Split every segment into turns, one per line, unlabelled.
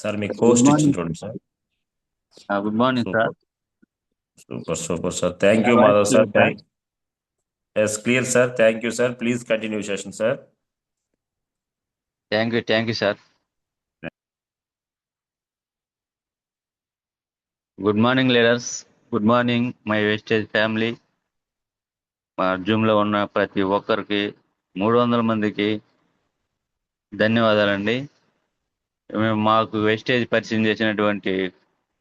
Sir మీ
good
కోస్ట్ ఇచ్చిన
మార్నింగ్.
చూడండి sir.
Good morning sir.
Super, super, super sir. Thank
నా
you
voice
Madhav sir.
Clear sir?
Yes, clear sir. Thank you sir. Please continue session sir.
Thank you sir. Good morning leaders. Good morning my Vestige family. మా జూమ్లో ఉన్న ప్రతి ఒక్కరికి 300 మందికి ధన్యవాదాలండి. మాకు wastage పరిచయం చేసినటువంటి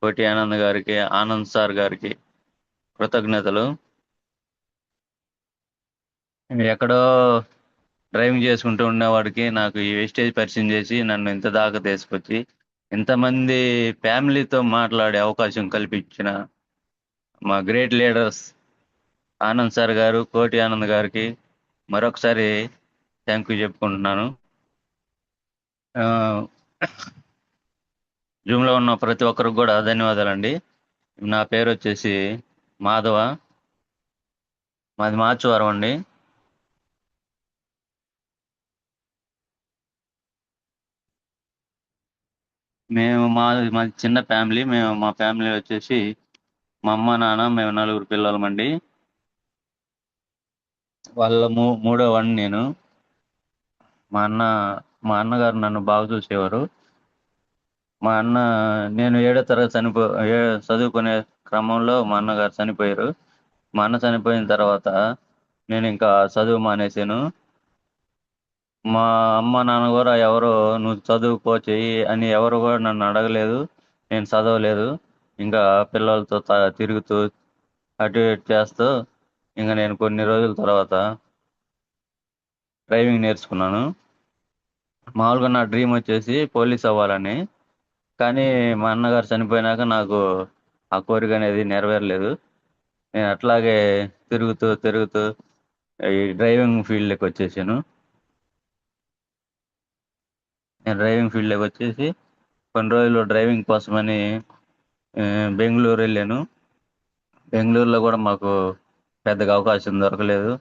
కోటి ఆనంద్ గారికి, ఆనంద్ సార్ గారికి కృతజ్ఞతలు. ఎక్కడో డ్రైవింగ్ చేసుకుంటూ ఉండేవాడికి నాకు ఈ వేస్టేజ్ పరిచయం చేసి నన్ను ఇంత దాకా తీసుకొచ్చి ఇంతమంది ఫ్యామిలీతో మాట్లాడే అవకాశం కల్పించిన మా గ్రేట్ లీడర్స్ ఆనంద్ సార్ గారు, కోటి ఆనంద్ గారికి మరొకసారి థ్యాంక్ యూ చెప్పుకుంటున్నాను. జూమ్లో ఉన్న ప్రతి ఒక్కరికి కూడా ధన్యవాదాలండి. నా పేరు వచ్చేసి మాధవ, మాది మార్చువారం అండి. మాది చిన్న ఫ్యామిలీ. మా ఫ్యామిలీ వచ్చేసి మా అమ్మ నాన్న మేము 4 పిల్లలమండి. వాళ్ళ మూడో వాడిని నేను. మా అన్న మా అన్నగారు నన్ను బాగా చూసేవారు. మా అన్న నేను 7వ తరగతి చదువుకునే క్రమంలో మా అన్నగారు చనిపోయారు. మా అన్న చనిపోయిన తర్వాత నేను ఇంకా చదువు మానేశాను. మా అమ్మ నాన్న కూడా ఎవరు నువ్వు చదువుకో చెయ్యి అని ఎవరు కూడా నన్ను అడగలేదు. నేను చదవలేదు. ఇంకా పిల్లలతో తిరుగుతూ అటు ఇటు చేస్తూ ఇంకా నేను కొన్ని రోజుల తర్వాత డ్రైవింగ్ నేర్చుకున్నాను. మామూలుగా నా డ్రీమ్ వచ్చేసి పోలీస్ అవ్వాలని. కానీ మా అన్నగారు చనిపోయినాక నాకు ఆ కోరిక అనేది నెరవేరలేదు. నేను అట్లాగే తిరుగుతూ తిరుగుతూ ఈ డ్రైవింగ్ ఫీల్డ్లోకి వచ్చేసాను. నేను డ్రైవింగ్ ఫీల్డ్లోకి వచ్చేసి కొన్ని రోజులు డ్రైవింగ్ కోసమని బెంగళూరు వెళ్ళాను. బెంగళూరులో కూడా మాకు పెద్దగా అవకాశం దొరకలేదు.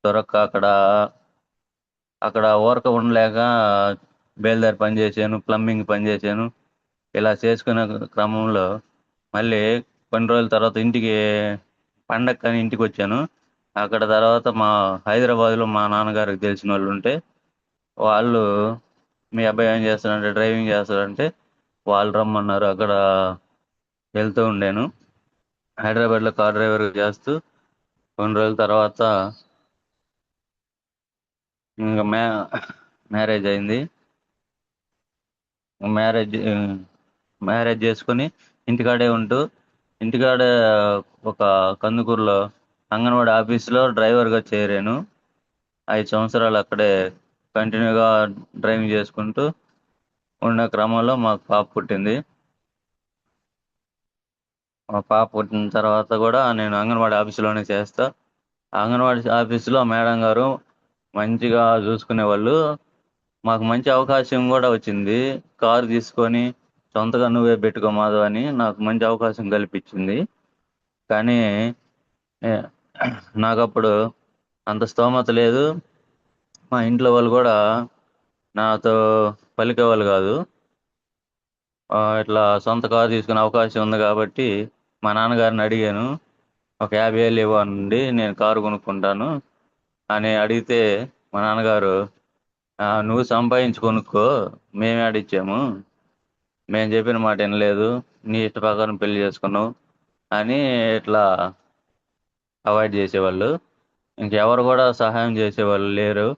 దొరక్క అక్కడ ఊరక ఉండలేక బేల్దారి పని చేశాను, ప్లంబింగ్ పని చేశాను. ఇలా చేసుకునే క్రమంలో మళ్ళీ కొన్ని రోజుల తర్వాత పండక్కని ఇంటికి వచ్చాను. అక్కడ తర్వాత హైదరాబాద్లో మా నాన్నగారికి తెలిసిన వాళ్ళు ఉంటే వాళ్ళు మీ అబ్బాయి ఏం చేస్తాడంటే డ్రైవింగ్ చేస్తాడంటే వాళ్ళు రమ్మన్నారు. అక్కడ వెళ్తూ ఉండాను. హైదరాబాద్లో కార్ డ్రైవర్ చేస్తూ కొన్ని రోజుల తర్వాత ఇంకా మ్యారేజ్ అయింది. మ్యారేజ్ మ్యారేజ్ చేసుకుని ఇంటికాడే ఉంటూ ఇంటికాడే ఒక కందుకూరులో అంగన్వాడీ ఆఫీస్లో డ్రైవర్గా చేరాను. 5 సంవత్సరాలు అక్కడే కంటిన్యూగా డ్రైవింగ్ చేసుకుంటూ ఉన్న క్రమంలో మాకు పాప పుట్టింది. మా పాప పుట్టిన తర్వాత కూడా నేను అంగన్వాడీ ఆఫీసులోనే చేస్తా. అంగన్వాడీ ఆఫీసులో మేడం గారు మంచిగా చూసుకునేవాళ్ళు. మాకు మంచి అవకాశం కూడా వచ్చింది. కారు తీసుకొని సొంతగా నువ్వే పెట్టుకో మాధవ్ అని నాకు మంచి అవకాశం కల్పించింది. కానీ ఏ, నాకప్పుడు అంత స్తోమత లేదు. మా ఇంట్లో వాళ్ళు కూడా నాతో పలికేవాళ్ళు కాదు. ఇట్లా సొంత కారు తీసుకునే అవకాశం ఉంది కాబట్టి మా నాన్నగారిని అడిగాను. ఒక 50,000 ఇవ్వండి, నేను కారు కొనుక్కుంటాను అని అడిగితే మా నాన్నగారు నువ్వు సంపాదించి కొనుక్కో, మేమే ఆడిచ్చాము, మేము చెప్పిన మాట వినలేదు, నీ ఇష్ట ప్రకారం పెళ్లి చేసుకున్నావు అని ఇట్లా అవాయిడ్ చేసేవాళ్ళు. ఇంకెవరు కూడా సహాయం చేసేవాళ్ళు లేరు.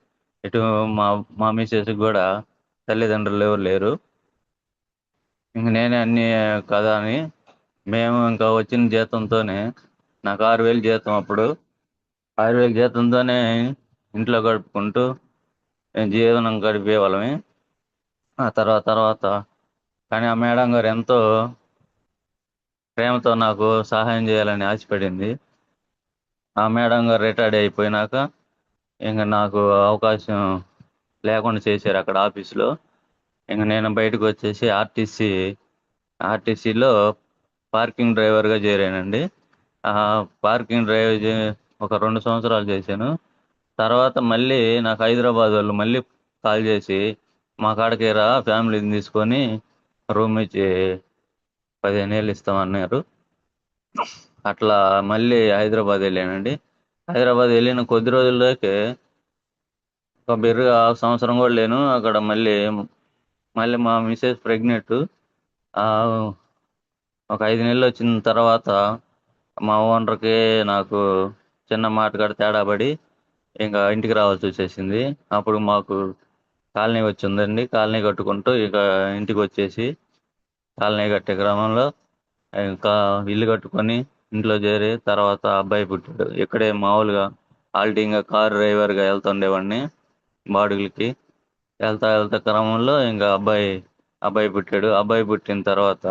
ఇటు మా మా మిస్సెస్ కూడా తల్లిదండ్రులు ఎవరు లేరు. ఇంక నేనే అన్ని కదా అని మేము ఇంకా వచ్చిన జీతంతోనే నాకు 6,000 జీతం అప్పుడు. 6,000 జీతంతోనే ఇంట్లో గడుపుకుంటూ జీవనం గడిపేవాళ్ళమే. ఆ తర్వాత కానీ ఆ మేడం గారు ఎంతో ప్రేమతో నాకు సహాయం చేయాలని ఆశపడింది. ఆ మేడం గారు రిటైర్డ్ అయిపోయినాక ఇంక నాకు అవకాశం లేకుండా చేశారు అక్కడ ఆఫీసులో. ఇంక నేను బయటకు వచ్చేసి ఆర్టీసీలో పార్కింగ్ డ్రైవర్గా చేరానండి. ఆ పార్కింగ్ ఒక 2 సంవత్సరాలు చేశాను. తర్వాత మళ్ళీ నాకు హైదరాబాద్ వాళ్ళు మళ్ళీ కాల్ చేసి మా కాడకి రా, ఫ్యామిలీని తీసుకొని రూమ్ ఇచ్చి 15 ఏళ్ళు ఇస్తామన్నారు. అట్లా మళ్ళీ హైదరాబాద్ వెళ్ళానండి. హైదరాబాద్ వెళ్ళిన కొద్ది రోజుల్లోకే ఒక బెర్రిగా సంవత్సరం కూడా లేను అక్కడ మళ్ళీ మళ్ళీ మా మిసెస్ ప్రెగ్నెంట్. ఒక 5 నెలలు వచ్చిన తర్వాత మా ఓనర్కి నాకు చిన్న మాట కాడ తేడా పడి ఇంకా ఇంటికి రావాల్సి వచ్చేసింది. అప్పుడు మాకు కాలనీ వచ్చిందండి. కాలనీ కట్టుకుంటూ ఇక ఇంటికి వచ్చేసి కాలనీ కట్టే క్రమంలో ఇంకా ఇల్లు కట్టుకొని ఇంట్లో చేరి తర్వాత అబ్బాయి పుట్టాడు. ఇక్కడే మామూలుగా ఆల్టింగ్ కార్ డ్రైవర్గా వెళ్తుండేవాడిని బాడుగులకి. వెళ్తా వెళ్తా క్రమంలో ఇంకా అబ్బాయి పుట్టాడు. అబ్బాయి పుట్టిన తర్వాత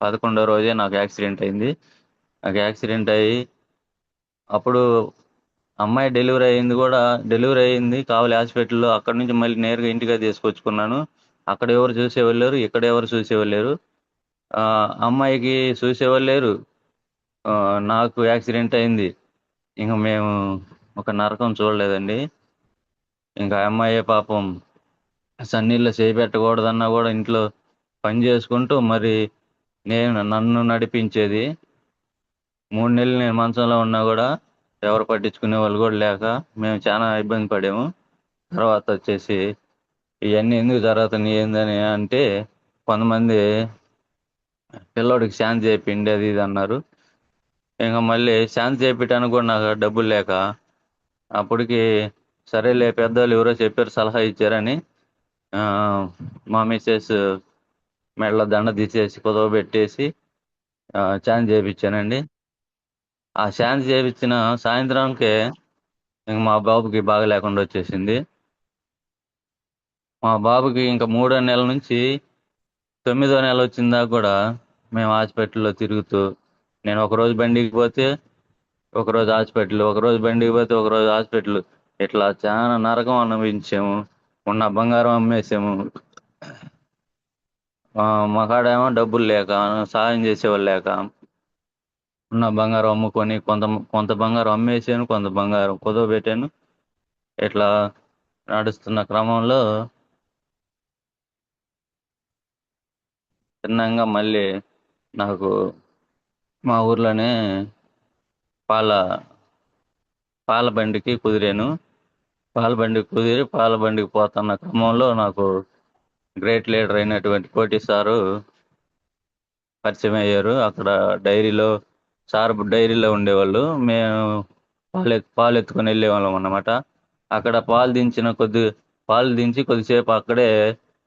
11వ రోజే నాకు యాక్సిడెంట్ అయింది. నాకు యాక్సిడెంట్ అయ్యి అప్పుడు అమ్మాయి డెలివరీ అయింది కావలి హాస్పిటల్లో. అక్కడ నుంచి మళ్ళీ నేరుగా ఇంటిగా తీసుకొచ్చుకున్నాను. అక్కడ ఎవరు చూసేవాళ్ళు లేరు, ఇక్కడ ఎవరు చూసేవాళ్ళు లేరు. ఆ, అమ్మాయికి చూసేవాళ్ళు లేరు. ఆ, నాకు యాక్సిడెంట్ అయింది. ఇంక మేము ఒక నరకం చూడలేదండి. ఇంకా ఆ అమ్మాయే పాపం సన్నీళ్ళు చేయి పెట్టకూడదన్నా కూడా ఇంట్లో పని చేసుకుంటూ మరి నన్ను నడిపించేది. 3 నెలలు నేను మంచంలో ఉన్నా కూడా ఎవరు పట్టించుకునే వాళ్ళు కూడా లేక మేము చాలా ఇబ్బంది పడాము. తర్వాత వచ్చేసి ఇవన్నీ ఎందుకు జరుగుతున్నాయి ఏందని అంటే కొంతమంది పిల్లోడికి శాంతి చేయిండి అది ఇది అన్నారు. ఇంకా మళ్ళీ శాంతి చేయించడానికి కూడా నాకు డబ్బులు లేక అప్పటికి సరేలే పెద్దవాళ్ళు ఎవరో చెప్పారు సలహా ఇచ్చారని ఆ, మా మిస్సెస్ మెడలో దండ తీసేసి కుదవ పెట్టేసి శాంతి చేయించానండి. ఆ శాంతి చేయించిన సాయంత్రానికే ఇంక మా బాబుకి బాగా లేకుండా వచ్చేసింది. మా బాబుకి ఇంకా 3వ నెల నుంచి 9వ నెల వచ్చిన దాకా కూడా మేము హాస్పిటల్లో తిరుగుతూ నేను ఒకరోజు బండికి పోతే ఒకరోజు హాస్పిటల్, ఒకరోజు బండికి పోతే ఒకరోజు హాస్పిటల్, ఇట్లా చాలా నరకం అనుభవించాము. ఉన్న బంగారం అమ్మేసాము. మా కాడేమో డబ్బులు లేక సహాయం చేసేవాళ్ళు లేక ఉన్న బంగారం అమ్ముకొని కొంత కొంత బంగారం అమ్మేసాను, కొంత బంగారం కుదవ పెట్టాను. ఇట్లా నడుస్తున్న క్రమంలో చిన్నంగా మళ్ళీ నాకు మా ఊర్లోనే పాల పాల బండికి కుదిరాను. పాల బండికి కుదిరి పాల బండికి పోతున్న క్రమంలో నాకు గ్రేట్ లీడర్ అయినటువంటి కోటి సారు పరిచయం అయ్యారు. అక్కడ డైరీలో ఉండేవాళ్ళు. మేము పాలు ఎత్తుకొని వెళ్ళేవాళ్ళం అన్నమాట. అక్కడ పాలు దించి కొద్దిసేపు అక్కడే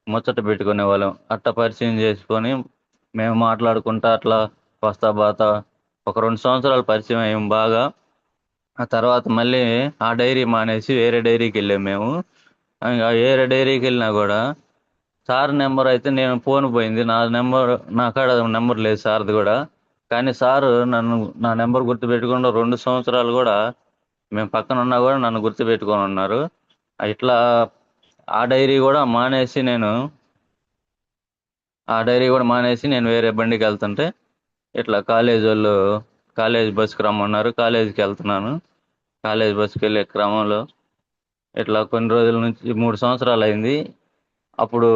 ముచ్చట పెట్టుకునే వాళ్ళం. అట్ట పరిచయం చేసుకొని మేము మాట్లాడుకుంటా అట్లా వస్తా బాతా ఒక 2 సంవత్సరాలు పరిచయం అయ్యాం బాగా. ఆ తర్వాత మళ్ళీ ఆ డైరీ మానేసి వేరే డైరీకి వెళ్ళాం మేము. ఇంకా వేరే డైరీకి వెళ్ళినా కూడా సార్ నెంబర్ అయితే నేను ఫోన్ పోయింది. నా కాడ నెంబర్ లేదు సార్ది కూడా. కానీ సారు నా నెంబర్ గుర్తు పెట్టుకుండా 2 సంవత్సరాలు కూడా మేము పక్కన ఉన్నా కూడా నన్ను గుర్తు పెట్టుకొని ఉన్నారు. ఇట్లా ఆ డైరీ కూడా మానేసి నేను ఆ డైరీ కూడా మానేసి నేను వేరే బండికి వెళ్తుంటే ఇట్లా కాలేజ్ బస్సుకి రమ్మన్నారు. కాలేజీకి వెళ్తున్నాను. కాలేజ్ బస్సుకి వెళ్ళే క్రమంలో ఇట్లా కొన్ని రోజుల నుంచి 3 సంవత్సరాలు అయింది. అప్పుడు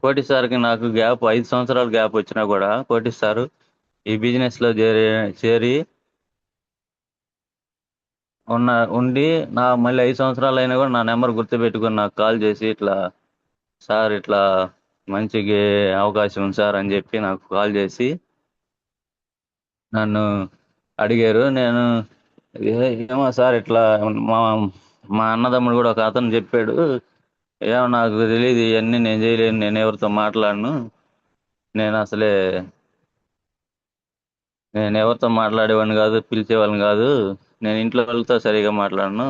కోటి సార్కి నాకు 5 సంవత్సరాలు గ్యాప్ వచ్చినా కూడా కోటి సారు ఈ బిజినెస్లో చేరి ఉండి మళ్ళీ 5 సంవత్సరాలు అయినా కూడా నా నెంబర్ గుర్తుపెట్టుకుని నాకు కాల్ చేసి ఇట్లా సార్ ఇట్లా మంచిగా అవకాశం ఉంది సార్ అని చెప్పి నాకు కాల్ చేసి నన్ను అడిగారు. నేను ఏమో సార్ ఇట్లా మా మా అన్నదమ్ముడు కూడా ఒక అతను చెప్పాడు. ఏమో నాకు తెలియదు ఇవన్నీ నేను చేయలేను, నేను ఎవరితో మాట్లాడను, నేను అసలే నేను ఎవరితో మాట్లాడేవాడిని కాదు, పిలిచేవాళ్ళని కాదు, నేను ఇంట్లో వాళ్ళతో సరిగా మాట్లాడను.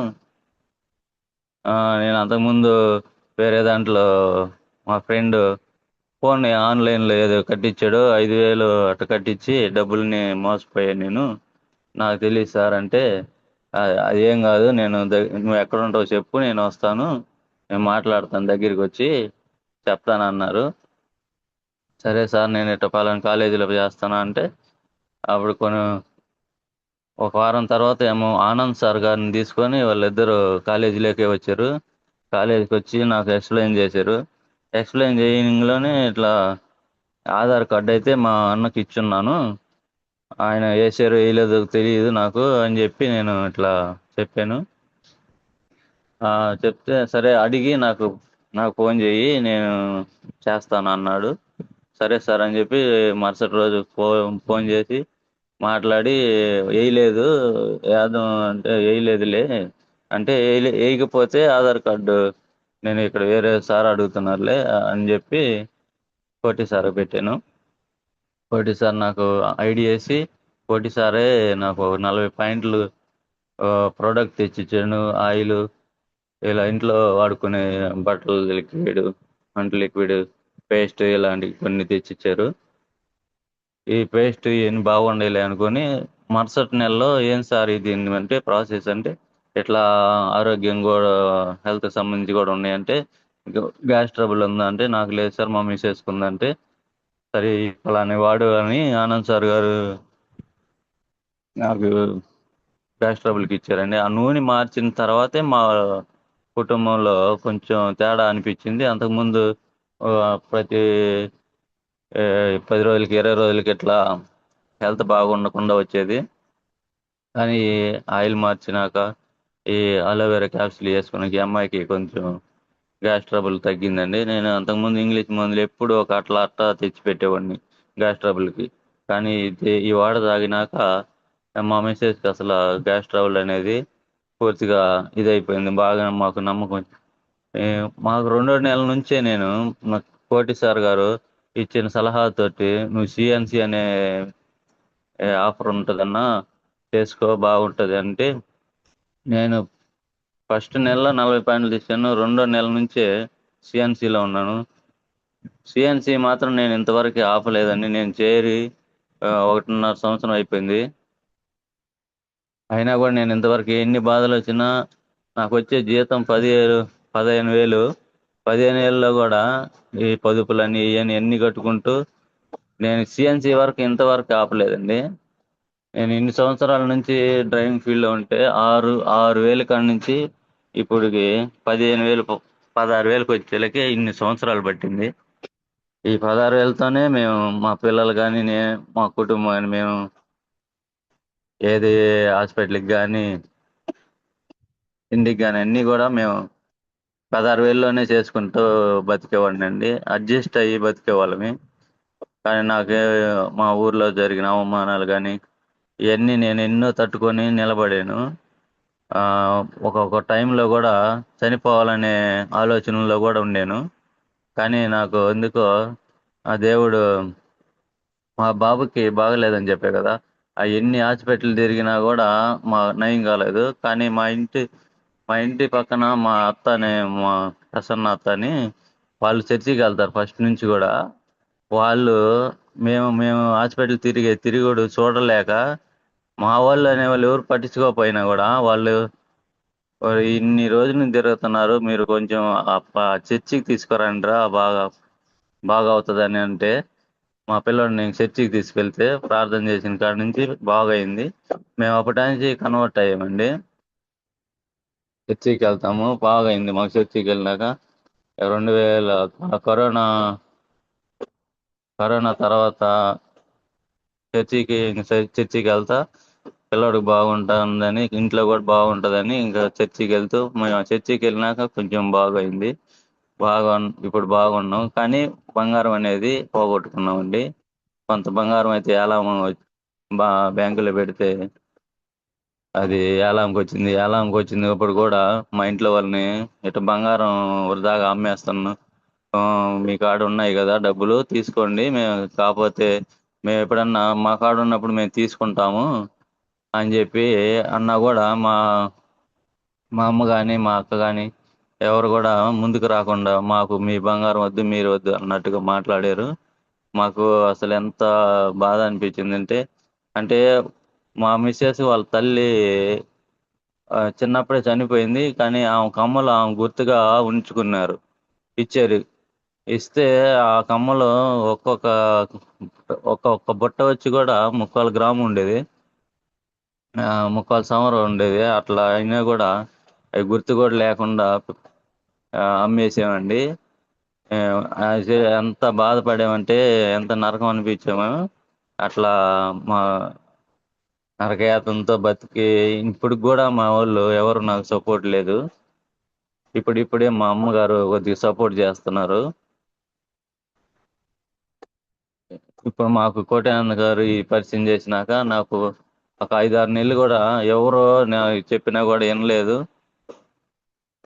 నేను అంతకుముందు వేరే దాంట్లో మా ఫ్రెండ్ ఫోన్ ఆన్లైన్లో ఏదో కట్టించాడు, 5,000 అట్ట కట్టించి డబ్బుల్ని మోసపోయాను నేను. నాకు తెలియదు సార్ అంటే అది ఏం కాదు, నువ్వు ఎక్కడ ఉంటావో చెప్పు, నేను వస్తాను, నేను మాట్లాడతాను, దగ్గరికి వచ్చి చెప్తాను అన్నారు. సరే సార్ నేను ఇట్ట పలానా కాలేజీలో చేస్తాను అంటే అప్పుడు ఒక వారం తర్వాత ఏమో ఆనంద్ సార్ గారిని తీసుకొని వాళ్ళిద్దరూ కాలేజీలోకే వచ్చారు. కాలేజీకి వచ్చి నాకు ఎక్స్ప్లెయిన్ చేశారు. ఎక్స్ప్లెయిన్ చేయడంలోనే ఇట్లా ఆధార్ కార్డు అయితే మా అన్నకి ఇచ్చున్నాను, ఆయన వేసారో వేయలేదో తెలియదు నాకు అని చెప్పి నేను ఇట్లా చెప్పాను. ఆ, చెప్తే సరే అడిగి నాకు నాకు ఫోన్ చేయి, నేను చేస్తాను అన్నాడు. సరే సార్ అని చెప్పి మరుసటి రోజు ఫోన్ చేసి మాట్లాడి, వేయలేదు యాదం అంటే వేయలేదులే అంటే, వేయకపోతే ఆధార్ కార్డు నేను ఇక్కడ వేరే సార్ అడుగుతున్నారులే అని చెప్పి కోటి సార్ పెట్టాను. కోటి సార్ నాకు ఐడి వేసి, కోటి సారే నాకు 40 పాయింట్లు ప్రోడక్ట్ తెచ్చిచ్చాను. ఆయిల్, ఇలా ఇంట్లో వాడుకునే బట్టలు లిక్విడ్, అంటు లిక్విడ్, పేస్ట్ ఇలాంటివి కొన్ని తెచ్చిచ్చారు. ఈ పేస్ట్ ఇవన్నీ బాగుండేలే అనుకొని మరుసటి నెలలో ఏం సార్ ఇది అంటే ప్రాసెస్ అంటే ఇట్లా ఆరోగ్యం కూడా హెల్త్ సంబంధించి కూడా ఉన్నాయంటే, గ్యాస్ ట్రబుల్ ఉందా అంటే నాకు లేదు సార్ మా మిసెస్కి ఉందంటే, సరే ఫలాని వాడు అని ఆనంద్ సార్ గారు నాకు గ్యాస్ ట్రబుల్కి ఇచ్చారండి. ఆ నూనె మార్చిన తర్వాతే మా కుటుంబంలో కొంచెం తేడా అనిపించింది. అంతకుముందు ఆ, ప్రతి 10 రోజులకి 20 రోజులకి ఇట్లా హెల్త్ బాగుండకుండా వచ్చేది. కానీ ఈ ఆయిల్ మార్చినాక ఈ అలోవెరా క్యాప్సిల్ వేసుకున్నాక ఈ అమ్మాయికి కొంచెం గ్యాస్ ట్రబుల్ తగ్గిందండి. నేను అంతకుముందు ఇంగ్లీష్ మందులు ఎప్పుడు ఒక అట్లా తెచ్చిపెట్టేవాడిని గ్యాస్ ట్రబుల్కి. కానీ ఈ వాడ తాగినాక మా మిస్సెస్కి అసలు గ్యాస్ ట్రబుల్ అనేది పూర్తిగా ఇదైపోయింది. బాగా మాకు నమ్మకం. ఏ, మాకు రెండో నెలల నుంచే నేను మా కోటి సార్ గారు ఇచ్చిన సలహాతోటి నువ్వు సిఎన్సి అనే ఆఫర్ ఉంటుందన్నా, చేసుకో బాగుంటుంది అంటే, నేను ఫస్ట్ నెలలో 40 పాయింట్లు తీసాను. రెండో నెల నుంచే సిఎన్సిలో ఉన్నాను. సిఎన్సి మాత్రం నేను ఇంతవరకు ఆపలేదండి. నేను చేరి 1.5 సంవత్సరం అయిపోయింది. అయినా కూడా నేను ఇంతవరకు ఎన్ని బాధలు వచ్చినా నాకు వచ్చే జీతం 15,000. 15,000లో కూడా ఈ పొదుపులని ఇవన్నీ ఎన్ని కట్టుకుంటూ నేను సిఎన్సి వరకు ఇంతవరకు ఆపలేదండి. నేను ఇన్ని సంవత్సరాల నుంచి డ్రైవింగ్ ఫీల్డ్లో ఉంటే 6,000 కాడి నుంచి ఇప్పటికి 15,000, 16,000కి వచ్చేలకే ఇన్ని సంవత్సరాలు పట్టింది. ఈ 16,000తోనే మేము మా పిల్లలు కానీ మా కుటుంబం కానీ మేము ఏది హాస్పిటల్కి కానీ ఇంటికి కానీ అన్నీ కూడా మేము 16,000లోనే చేసుకుంటూ బతికేవాడిని అండి. అడ్జస్ట్ అయ్యి బతికేవాళ్ళమి. కానీ నాకే మా ఊర్లో జరిగిన అవమానాలు కానీ ఇవన్నీ నేను ఎన్నో తట్టుకొని నిలబడాను. ఆ, ఒక్కొక్క టైంలో కూడా చనిపోవాలనే ఆలోచనలో కూడా ఉండాను. కానీ నాకు ఎందుకో ఆ దేవుడు, మా బాబుకి బాగలేదని చెప్పే కదా, ఆ ఎన్ని హాస్పిటల్ తిరిగినా కూడా మా నయం కాలేదు. కానీ మా ఇంటి పక్కన మా అత్త అనే మా ప్రసన్న అత్త అని, వాళ్ళు చర్చికి వెళ్తారు ఫస్ట్ నుంచి కూడా. వాళ్ళు మేము హాస్పిటల్ తిరుగుడు చూడలేక, మా వాళ్ళు అనేవాళ్ళు ఎవరు పట్టించుకోకపోయినా కూడా వాళ్ళు ఇన్ని రోజుల నుంచి తిరుగుతున్నారు, మీరు కొంచెం చర్చికి తీసుకురండిరా బాగా బాగా అవుతుందని అంటే, మా పిల్లడిని నేను చర్చికి తీసుకెళ్తే ప్రార్థన చేసిన కాడి నుంచి బాగయింది. మేము అప్పటి నుంచి కన్వర్ట్ అయ్యామండి. చర్చికి వెళ్తాము, బాగయింది మాకు. చర్చికి వెళ్ళినాక 2000 కరోనా కరోనా తర్వాత చర్చికి వెళ్తా పిల్లోడికి బాగుంటుందని, ఇంట్లో కూడా బాగుంటుందని ఇంకా చర్చికి వెళ్తూ మేము ఆ చర్చికి వెళ్ళినాక కొంచెం బాగయింది. ఇప్పుడు బాగున్నాం. కానీ బంగారం అనేది పోగొట్టుకున్నామండి. కొంత బంగారం అయితే ఎలా బా బ్యాంకులో పెడితే అది ఏలాంకి వచ్చింది. ఇప్పుడు కూడా మా ఇంట్లో వాళ్ళని ఇటు బంగారం వృధాగా అమ్మేస్తున్నాను, ఆ, మీ కాడ ఉన్నాయి కదా డబ్బులు తీసుకోండి, మేము కాకపోతే మేము ఎప్పుడన్నా మా కాడ ఉన్నప్పుడు మేము తీసుకుంటాము అని చెప్పి అన్నా కూడా మా అమ్మ కానీ మా అక్క కానీ ఎవరు కూడా ముందుకు రాకుండా మాకు మీ బంగారం వద్దు మీరు వద్దు అన్నట్టుగా మాట్లాడారు. మాకు అసలు ఎంత బాధ అనిపించిందంటే, అంటే మా మిస్సెస్ వాళ్ళ తల్లి చిన్నప్పుడే చనిపోయింది. కానీ ఆమె కమ్మలు ఆమె గుర్తుగా ఉంచుకున్నారు, ఇచ్చారు. ఇస్తే ఆ కమ్మలు ఒక్కొక్క ఒక్కొక్క బుట్ట వచ్చి కూడా 3/4 గ్రాము ఉండేది, 3/4 సంవరం ఉండేది. అట్లా అయినా కూడా అవి గుర్తు కూడా లేకుండా అమ్మేసామండి. ఎంత బాధపడామంటే ఎంత నరకం అనిపించాము. అట్లా మా నరకయాతనతో బతికి ఇప్పుడు కూడా మా వాళ్ళు ఎవరు నాకు సపోర్ట్ లేదు. ఇప్పుడిప్పుడే మా అమ్మగారు కొద్దిగా సపోర్ట్ చేస్తున్నారు. ఇప్పుడు మాకు కోటానంద గారు ఈ పరిచయం చేసినాక నాకు ఒక 5-6 నెలలు కూడా ఎవరో చెప్పినా కూడా వినలేదు.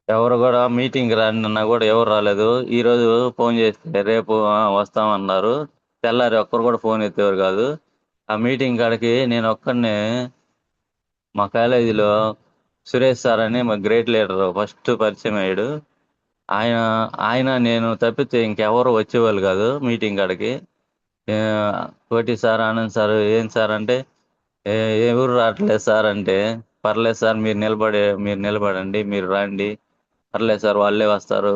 ఎవరు కూడా మీటింగ్ రానన్నా కూడా ఎవరు రాలేదు. ఈ రోజు ఫోన్ చేస్తే రేపు వస్తామన్నారు. తెల్లారి ఒక్కరు కూడా ఫోన్ ఎత్తేవారు కాదు. ఆ మీటింగ్ కాడికి నేను ఒక్కడినే మా కాలేజీలో సురేష్ సార్ అని మా గ్రేట్ లీడర్ ఫస్ట్ పరిచయం అయ్యాడు. ఆయన ఆయన నేను తప్పితే ఇంకెవరు వచ్చేవాళ్ళు కాదు మీటింగ్ కాడికి. ఏ, కోటి సార్, ఆనంద్ సార్ ఏం సార్ అంటే "ఏ ఎవరు రావట్లేదు సార్" అంటే పర్లేదు సార్, మీరు నిలబడండి, మీరు రండి, పర్లేదు సార్ వాళ్ళే వస్తారు,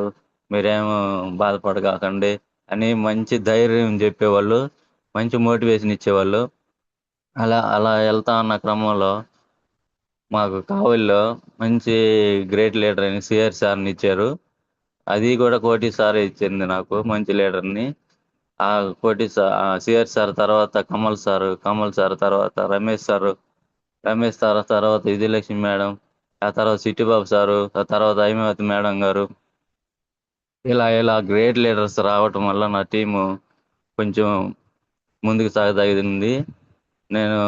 మీరేమో బాధపడకాకండి అని మంచి ధైర్యం చెప్పేవాళ్ళు, మంచి మోటివేషన్ ఇచ్చేవాళ్ళు. అలా అలా వెళ్తా ఉన్న క్రమంలో మాకు కావలిలో మంచి గ్రేట్ లీడర్ అని సిఆర్ సార్ని ఇచ్చారు. అది కూడా కోటి సారే ఇచ్చింది నాకు మంచి లీడర్ని. ఆ సిఆర్ సార్ తర్వాత కమల్ సార్ తర్వాత రమేష్ సార్ తర్వాత విజయలక్ష్మి మేడం, ఆ తర్వాత సిట్టిబాబు సారు, ఆ తర్వాత హైమావతి మేడం గారు, ఇలా ఇలా గ్రేట్ లీడర్స్ రావటం వల్ల నా టీము కొంచెం ముందుకు సాగదగింది. నేను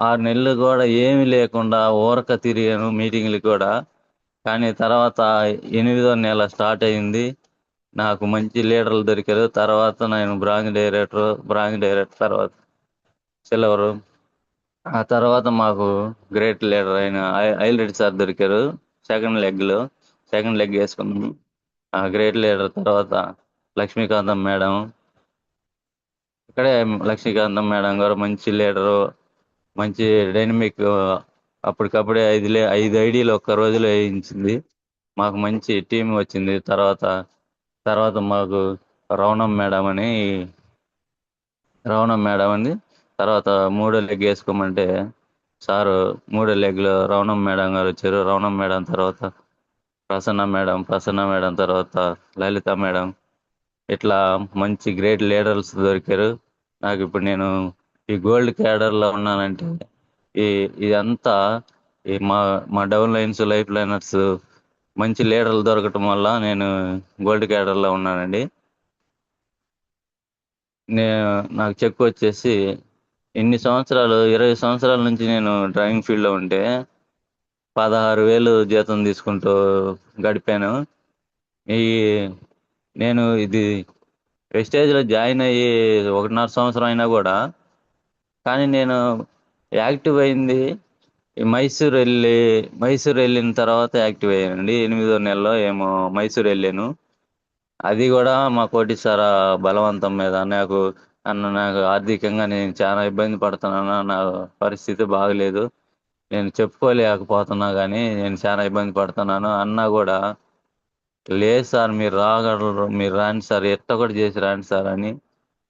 6 నెలలు కూడా ఏమీ లేకుండా ఊరక తిరిగాను మీటింగ్లు కూడా. కానీ తర్వాత 8వ నెల స్టార్ట్ అయింది. నాకు మంచి లీడర్లు దొరికారు. తర్వాత నేను బ్రాంచ్ డైరెక్టర్ తర్వాత సిల్వరు. ఆ తర్వాత మాకు గ్రేట్ లీడర్ అయిన ఐలరెడ్డి సార్ దొరికారు. సెకండ్ లెగ్ వేసుకున్నాము. ఆ గ్రేట్ లీడర్ తర్వాత లక్ష్మీకాంతం మేడం. ఇక్కడే లక్ష్మీకాంతం మేడం గారు మంచి లీడరు, మంచి డైనమిక్. అప్పటికప్పుడే 5 ఐడీలు ఒక్క రోజులో వేయించింది. మాకు మంచి టీం వచ్చింది. తర్వాత మాకు రవణం మేడం అని రవణం మేడం అని తర్వాత 3వ లెగ్ వేసుకోమంటే సారు 3వ లెగ్లో రవణం మేడం గారు వచ్చారు. రవణం మేడం తర్వాత ప్రసన్న మేడం తర్వాత లలిత మేడం. ఇట్లా మంచి గ్రేట్ లీడర్స్ దొరికారు నాకు. ఇప్పుడు నేను ఈ గోల్డ్ క్యాడర్లో ఉన్నానంటే ఈ ఇదంతా ఈ మా డౌన్ లైన్స్, లైఫ్ లైనర్స్ మంచి లీడర్లు దొరకటం వల్ల నేను గోల్డ్ క్యాడర్లో ఉన్నానండి. నేను నాకు చెక్ వచ్చేసి ఇన్ని సంవత్సరాలు 20 సంవత్సరాల నుంచి నేను డ్రైవింగ్ ఫీల్డ్లో ఉంటే 16,000 జీతం తీసుకుంటూ గడిపాను. ఈ ఇది వెస్టేజ్లో జాయిన్ అయ్యి 1.5 సంవత్సరం అయినా కూడా, కానీ నేను యాక్టివ్ అయింది మైసూర్ వెళ్ళిన తర్వాత యాక్టివ్ అయ్యానండి. 8వ నెలలో ఏమో మైసూర్ వెళ్ళాను. అది కూడా మా కోటి సార్ బలవంతం మీద. నాకు ఆర్థికంగా నేను చాలా ఇబ్బంది పడుతున్నాను, నా పరిస్థితి బాగలేదు, నేను చెప్పుకోలేకపోతున్నా, కానీ నేను చాలా ఇబ్బంది పడుతున్నాను అన్నా కూడా లేదు సార్ మీరు రాగలరు, మీరు రాండి సార్, ఎట్ట కూడా చేసి రాండి సార్ అని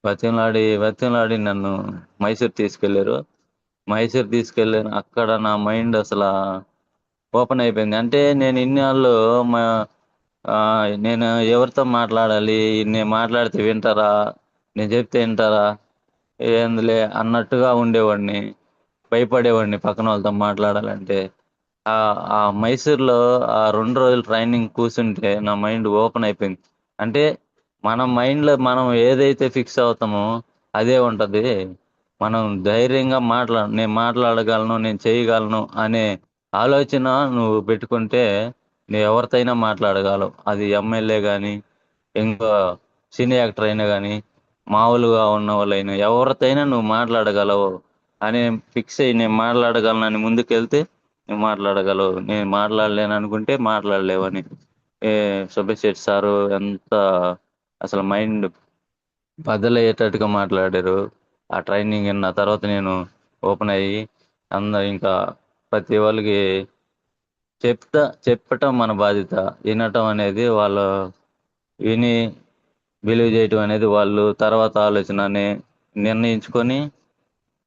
బతిమలాడి నన్ను మైసూర్ తీసుకెళ్ళాను. అక్కడ నా మైండ్ అసలు ఓపెన్ అయిపోయింది. అంటే నేను ఇన్నాళ్ళు మా ఆ, నేను ఎవరితో మాట్లాడాలి, నేను మాట్లాడితే వింటారా, నేను చెప్తే వింటారా, ఏందిలే అన్నట్టుగా ఉండేవాడిని, భయపడేవాడిని పక్కన వాళ్ళతో మాట్లాడాలంటే. ఆ ఆ మైసూర్లో ఆ 2 రోజులు ట్రైనింగ్ కూర్చుంటే నా మైండ్ ఓపెన్ అయిపోయింది. అంటే మన మైండ్లో మనం ఏదైతే ఫిక్స్ అవుతామో అదే ఉంటది. మనం ధైర్యంగా నేను మాట్లాడగలను, నేను చేయగలను అనే ఆలోచన నువ్వు పెట్టుకుంటే నువ్వు ఎవరితోనైనా మాట్లాడగలవు. అది ఎమ్మెల్యే కానీ, ఇంకో సినీ యాక్టర్ అయినా కానీ, మామూలుగా ఉన్న వాళ్ళైనా ఎవరితోనైనా నువ్వు మాట్లాడగలవు అని ఫిక్స్ అయ్యి నేను మాట్లాడగలనని ముందుకెళ్తే నువ్వు మాట్లాడగలవు, నేను మాట్లాడలేను అనుకుంటే మాట్లాడలేవని. ఏ సుబ్బయ్య శెట్టి సారు ఎంత అసలు మైండ్ బద్దలయ్యేటట్టుగా మాట్లాడారు. ఆ ట్రైనింగ్ విన్న తర్వాత నేను ఓపెన్ అయ్యి ఇంకా ప్రతి వాళ్ళకి చెప్పటం మన బాధ్యత. వినటం అనేది వాళ్ళు విని బిలీవ్ చేయటం అనేది వాళ్ళు తర్వాత ఆలోచనని నిర్ణయించుకొని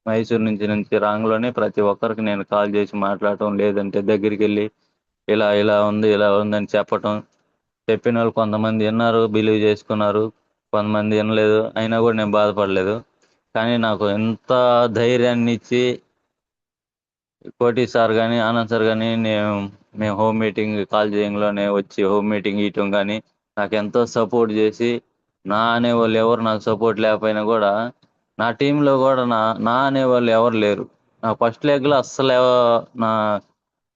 మైసూర్ నుంచి రాంగ్లోనే ప్రతి ఒక్కరికి నేను కాల్ చేసి మాట్లాడటం, లేదంటే దగ్గరికి వెళ్ళి ఇలా ఇలా ఉంది అని చెప్పటం చెప్పిన వాళ్ళు కొంతమంది విన్నారు, బిలీవ్ చేసుకున్నారు, కొంతమంది వినలేదు. అయినా కూడా నేను బాధపడలేదు. కానీ నాకు ఎంత ధైర్యాన్ని ఇచ్చి కోటి సార్ కానీ ఆనంద్ సార్ కానీ మేము హోమ్ మీటింగ్ కాల్ చేయంలోనే వచ్చి హోమ్ మీటింగ్ ఇయటం కానీ నాకు ఎంతో సపోర్ట్ చేసి, నా అనేవాళ్ళు ఎవరు నాకు సపోర్ట్ లేకపోయినా కూడా నా టీంలో కూడా నా అనేవాళ్ళు ఎవరు లేరు. నా ఫస్ట్ లెగ్లో అస్సలు నా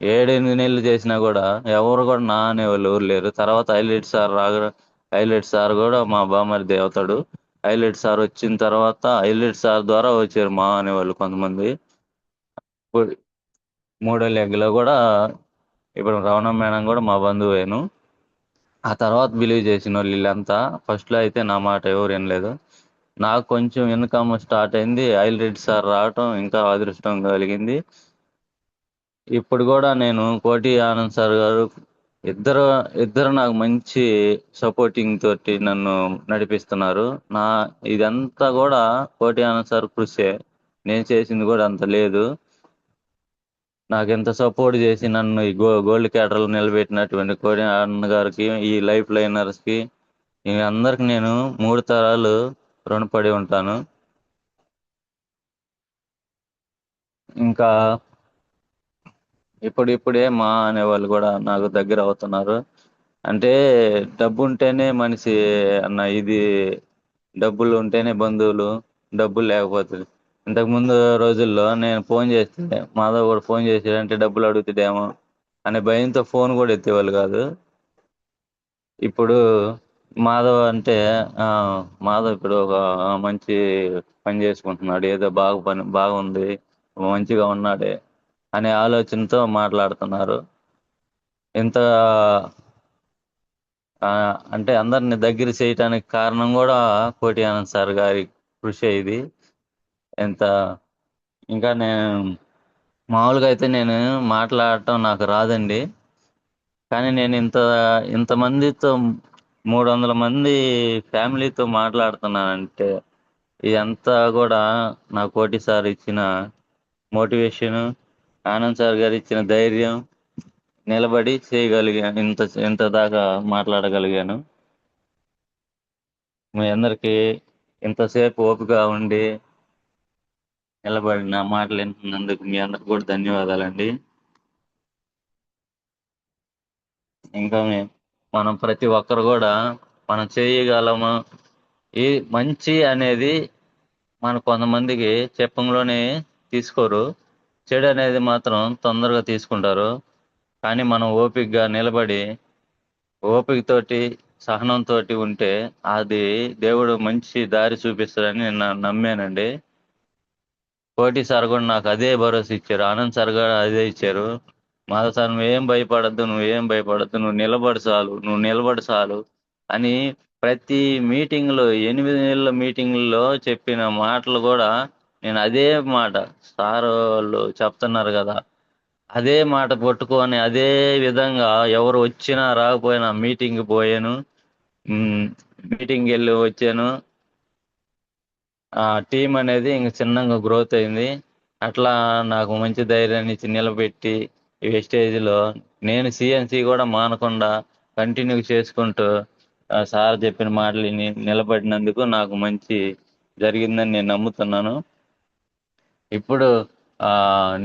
7-8 నెలలు చేసినా కూడా ఎవరు కూడా నా అనేవాళ్ళు ఎవరు లేరు. తర్వాత హైలైట్ సార్ కూడా మా బామ్మర్ది అవుతాడు. హైలైట్ సార్ వచ్చిన తర్వాత హైలైట్ సార్ ద్వారా వచ్చారు మా అనేవాళ్ళు కొంతమంది. ఇప్పుడు మూడో లెగ్లో కూడా ఇప్పుడు రవణ మేడం కూడా మా బంధువేను. ఆ తర్వాత బిలీవ్ చేసిన వాళ్ళు వీళ్ళంతా. ఫస్ట్లో అయితే నా మాట ఎవరు వినలేదు. నాకు కొంచెం ఇన్కమ్ స్టార్ట్ అయింది, హైలైట్ సార్ రావటం ఇంకా అదృష్టం కలిగింది. ఇప్పుడు కూడా నేను కోటి ఆనంద్ సార్ గారు ఇద్దరు ఇద్దరు నాకు మంచి సపోర్టింగ్ తోటి నన్ను నడిపిస్తున్నారు. నా ఇదంతా కూడా కోటి ఆనంద్ సార్ కృషే. నేను చేసింది కూడా అంత లేదు. నాకు ఎంత సపోర్ట్ చేసి నన్ను ఈ గోల్డ్ క్యాటర్లో నిలబెట్టినటువంటి కోటి ఆనంద్ గారికి, ఈ లైఫ్ లైనర్స్కి, ఈ అందరికి నేను 3 తరాలు రుణపడి ఉంటాను. ఇంకా ఇప్పుడిప్పుడే మా అనేవాళ్ళు కూడా నాకు దగ్గర అవుతున్నారు. అంటే డబ్బు ఉంటేనే మనిషి అన్న ఇది, డబ్బులు ఉంటేనే బంధువులు, డబ్బులు లేకపోతే. ఇంతకుముందు రోజుల్లో నేను ఫోన్ చేస్తే మాధవ్ కూడా ఫోన్ చేసాడంటే డబ్బులు అడుగుతాడేమో అనే భయంతో ఫోన్ కూడా ఎత్తేవాళ్ళు కాదు. ఇప్పుడు మాధవ్ అంటే ఆ, మాధవ్ ఇప్పుడు ఒక మంచి పని చేసుకుంటున్నాడు, ఏదో బాగుంది, మంచిగా ఉన్నాడే అనే ఆలోచనతో మాట్లాడుతున్నారు. ఇంత ఆ, అంటే అందరిని దగ్గర చేయటానికి కారణం కూడా కోటి ఆనంద్ సార్ గారి కృషి ఇది. ఎంత ఇంకా నేను మామూలుగా అయితే నేను మాట్లాడటం నాకు రాదండి. కానీ నేను ఇంతమందితో 300 మంది ఫ్యామిలీతో మాట్లాడుతున్నానంటే ఇదంతా కూడా నా కోటి సార్ ఇచ్చిన మోటివేషను, ఆనంద్ సార్ గారు ఇచ్చిన ధైర్యం, నిలబడి చేయగలిగాను, ఇంత దాకా మాట్లాడగలిగాను. మీ అందరికీ ఇంతసేపు ఓపిక ఉండి నిలబడి నా మాటలు వింటున్నందుకు మీ అందరికి కూడా ధన్యవాదాలండి. ఇంకా మనం ప్రతి ఒక్కరు కూడా మనం చేయగలము. ఈ మంచి అనేది మన కొంతమందికి చెప్పంలోనే తీసుకోరు, చెడు అనేది మాత్రం తొందరగా తీసుకుంటారు. కానీ మనం ఓపికగా నిలబడి ఓపికతోటి సహనంతో ఉంటే అది దేవుడు మంచి దారి చూపిస్తాడని నేను నమ్మానండి. కోటి సార్ కూడా నాకు అదే భరోసా ఇచ్చారు, ఆనంద్ సార్ కూడా అదే ఇచ్చారు. మాధవ్ సార్ నువ్వేం భయపడద్దు, నువ్వు నిలబడు చాలు, నువ్వు నిలబడు చాలు అని ప్రతి మీటింగ్లో 8 నెలల మీటింగ్లో చెప్పిన మాటలు కూడా నేను అదే మాట, సార్ వాళ్ళు చెప్తున్నారు కదా, అదే మాట పట్టుకొని అదే విధంగా ఎవరు వచ్చినా రాకపోయినా మీటింగ్ పోయాను. మ్, మీటింగ్ వెళ్ళి వచ్చాను. ఆ టీం అనేది ఇంక చిన్నగా గ్రోత్ అయింది. అట్లా నాకు మంచి ధైర్యాన్ని ఇచ్చి నిలబెట్టి ఈ స్టేజ్లో నేను సిఎన్సి కూడా మానకుండా కంటిన్యూ చేసుకుంటూ సార్ చెప్పిన మాటలు నిలబడినందుకు నాకు మంచి జరిగిందని నేను నమ్ముతున్నాను. ఇప్పుడు ఆ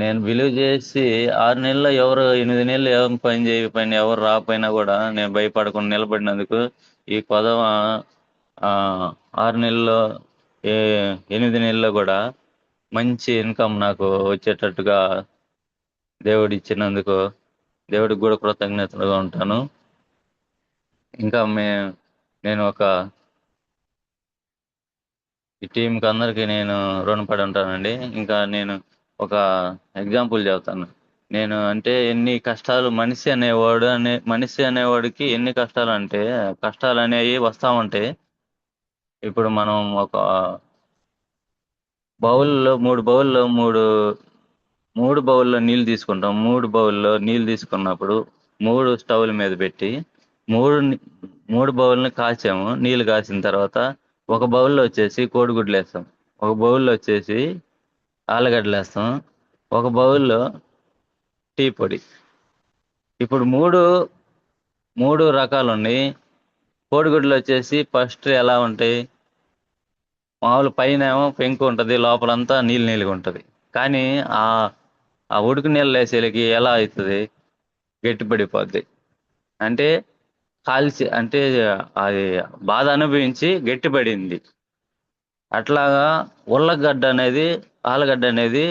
నేను బిలీవ్ చేసి 6 నెలల్లో ఎవరు 8 నెలలు ఎవరు పని చేయకపోయినా ఎవరు రాకపోయినా కూడా నేను భయపడకుండా నిలబడినందుకు ఈ పదవ ఆ 6 నెలల్లో, ఏ 8 నెలల్లో కూడా మంచి ఇన్కమ్ నాకు వచ్చేటట్టుగా దేవుడు ఇచ్చినందుకు దేవుడికి కూడా కృతజ్ఞతలుగా ఉంటాను. ఇంకా నేను ఈ టీంకి అందరికీ నేను రుణపడి ఉంటానండి. ఇంకా నేను ఒక ఎగ్జాంపుల్ చెబుతాను. నేను అంటే ఎన్ని కష్టాలు, మనిషి అనేవాడికి ఎన్ని కష్టాలు అంటే కష్టాలు అనేవి వస్తూ ఉంటాయి. ఇప్పుడు మనం ఒక బౌల్లో మూడు బౌల్లో నీళ్ళు తీసుకుంటాం. 3 బౌల్లో నీళ్ళు తీసుకున్నప్పుడు 3 స్టవ్ల మీద పెట్టి మూడు ని- 3 బౌల్ని కాచాము. నీళ్ళు కాసిన తర్వాత ఒక బౌల్లో వచ్చేసి కోడిగుడ్లు వేస్తాం, ఒక బౌల్లో వచ్చేసి ఆలుగడ్డలు వేస్తాం, ఒక బౌల్లో టీ పొడి. ఇప్పుడు మూడు మూడు రకాలు ఉన్నాయి. కోడిగుడ్లు వచ్చేసి ఫస్ట్ ఎలా ఉంటాయి, మామూలు పైన ఏమో పెంకు ఉంటుంది, లోపలంతా నీళ్ళు నీళ్ళగా ఉంటుంది. కానీ ఆ ఆ ఉడుకు నీళ్ళు వేసేలకి ఎలా అవుతుంది, గట్టిపడిపోద్ది. అంటే కాల్చి అంటే అది బాధ అనుభవించి గట్టిపడింది. అట్లాగా ఉల్లగడ్డ అనేది, ఆలుగడ్డ అనేది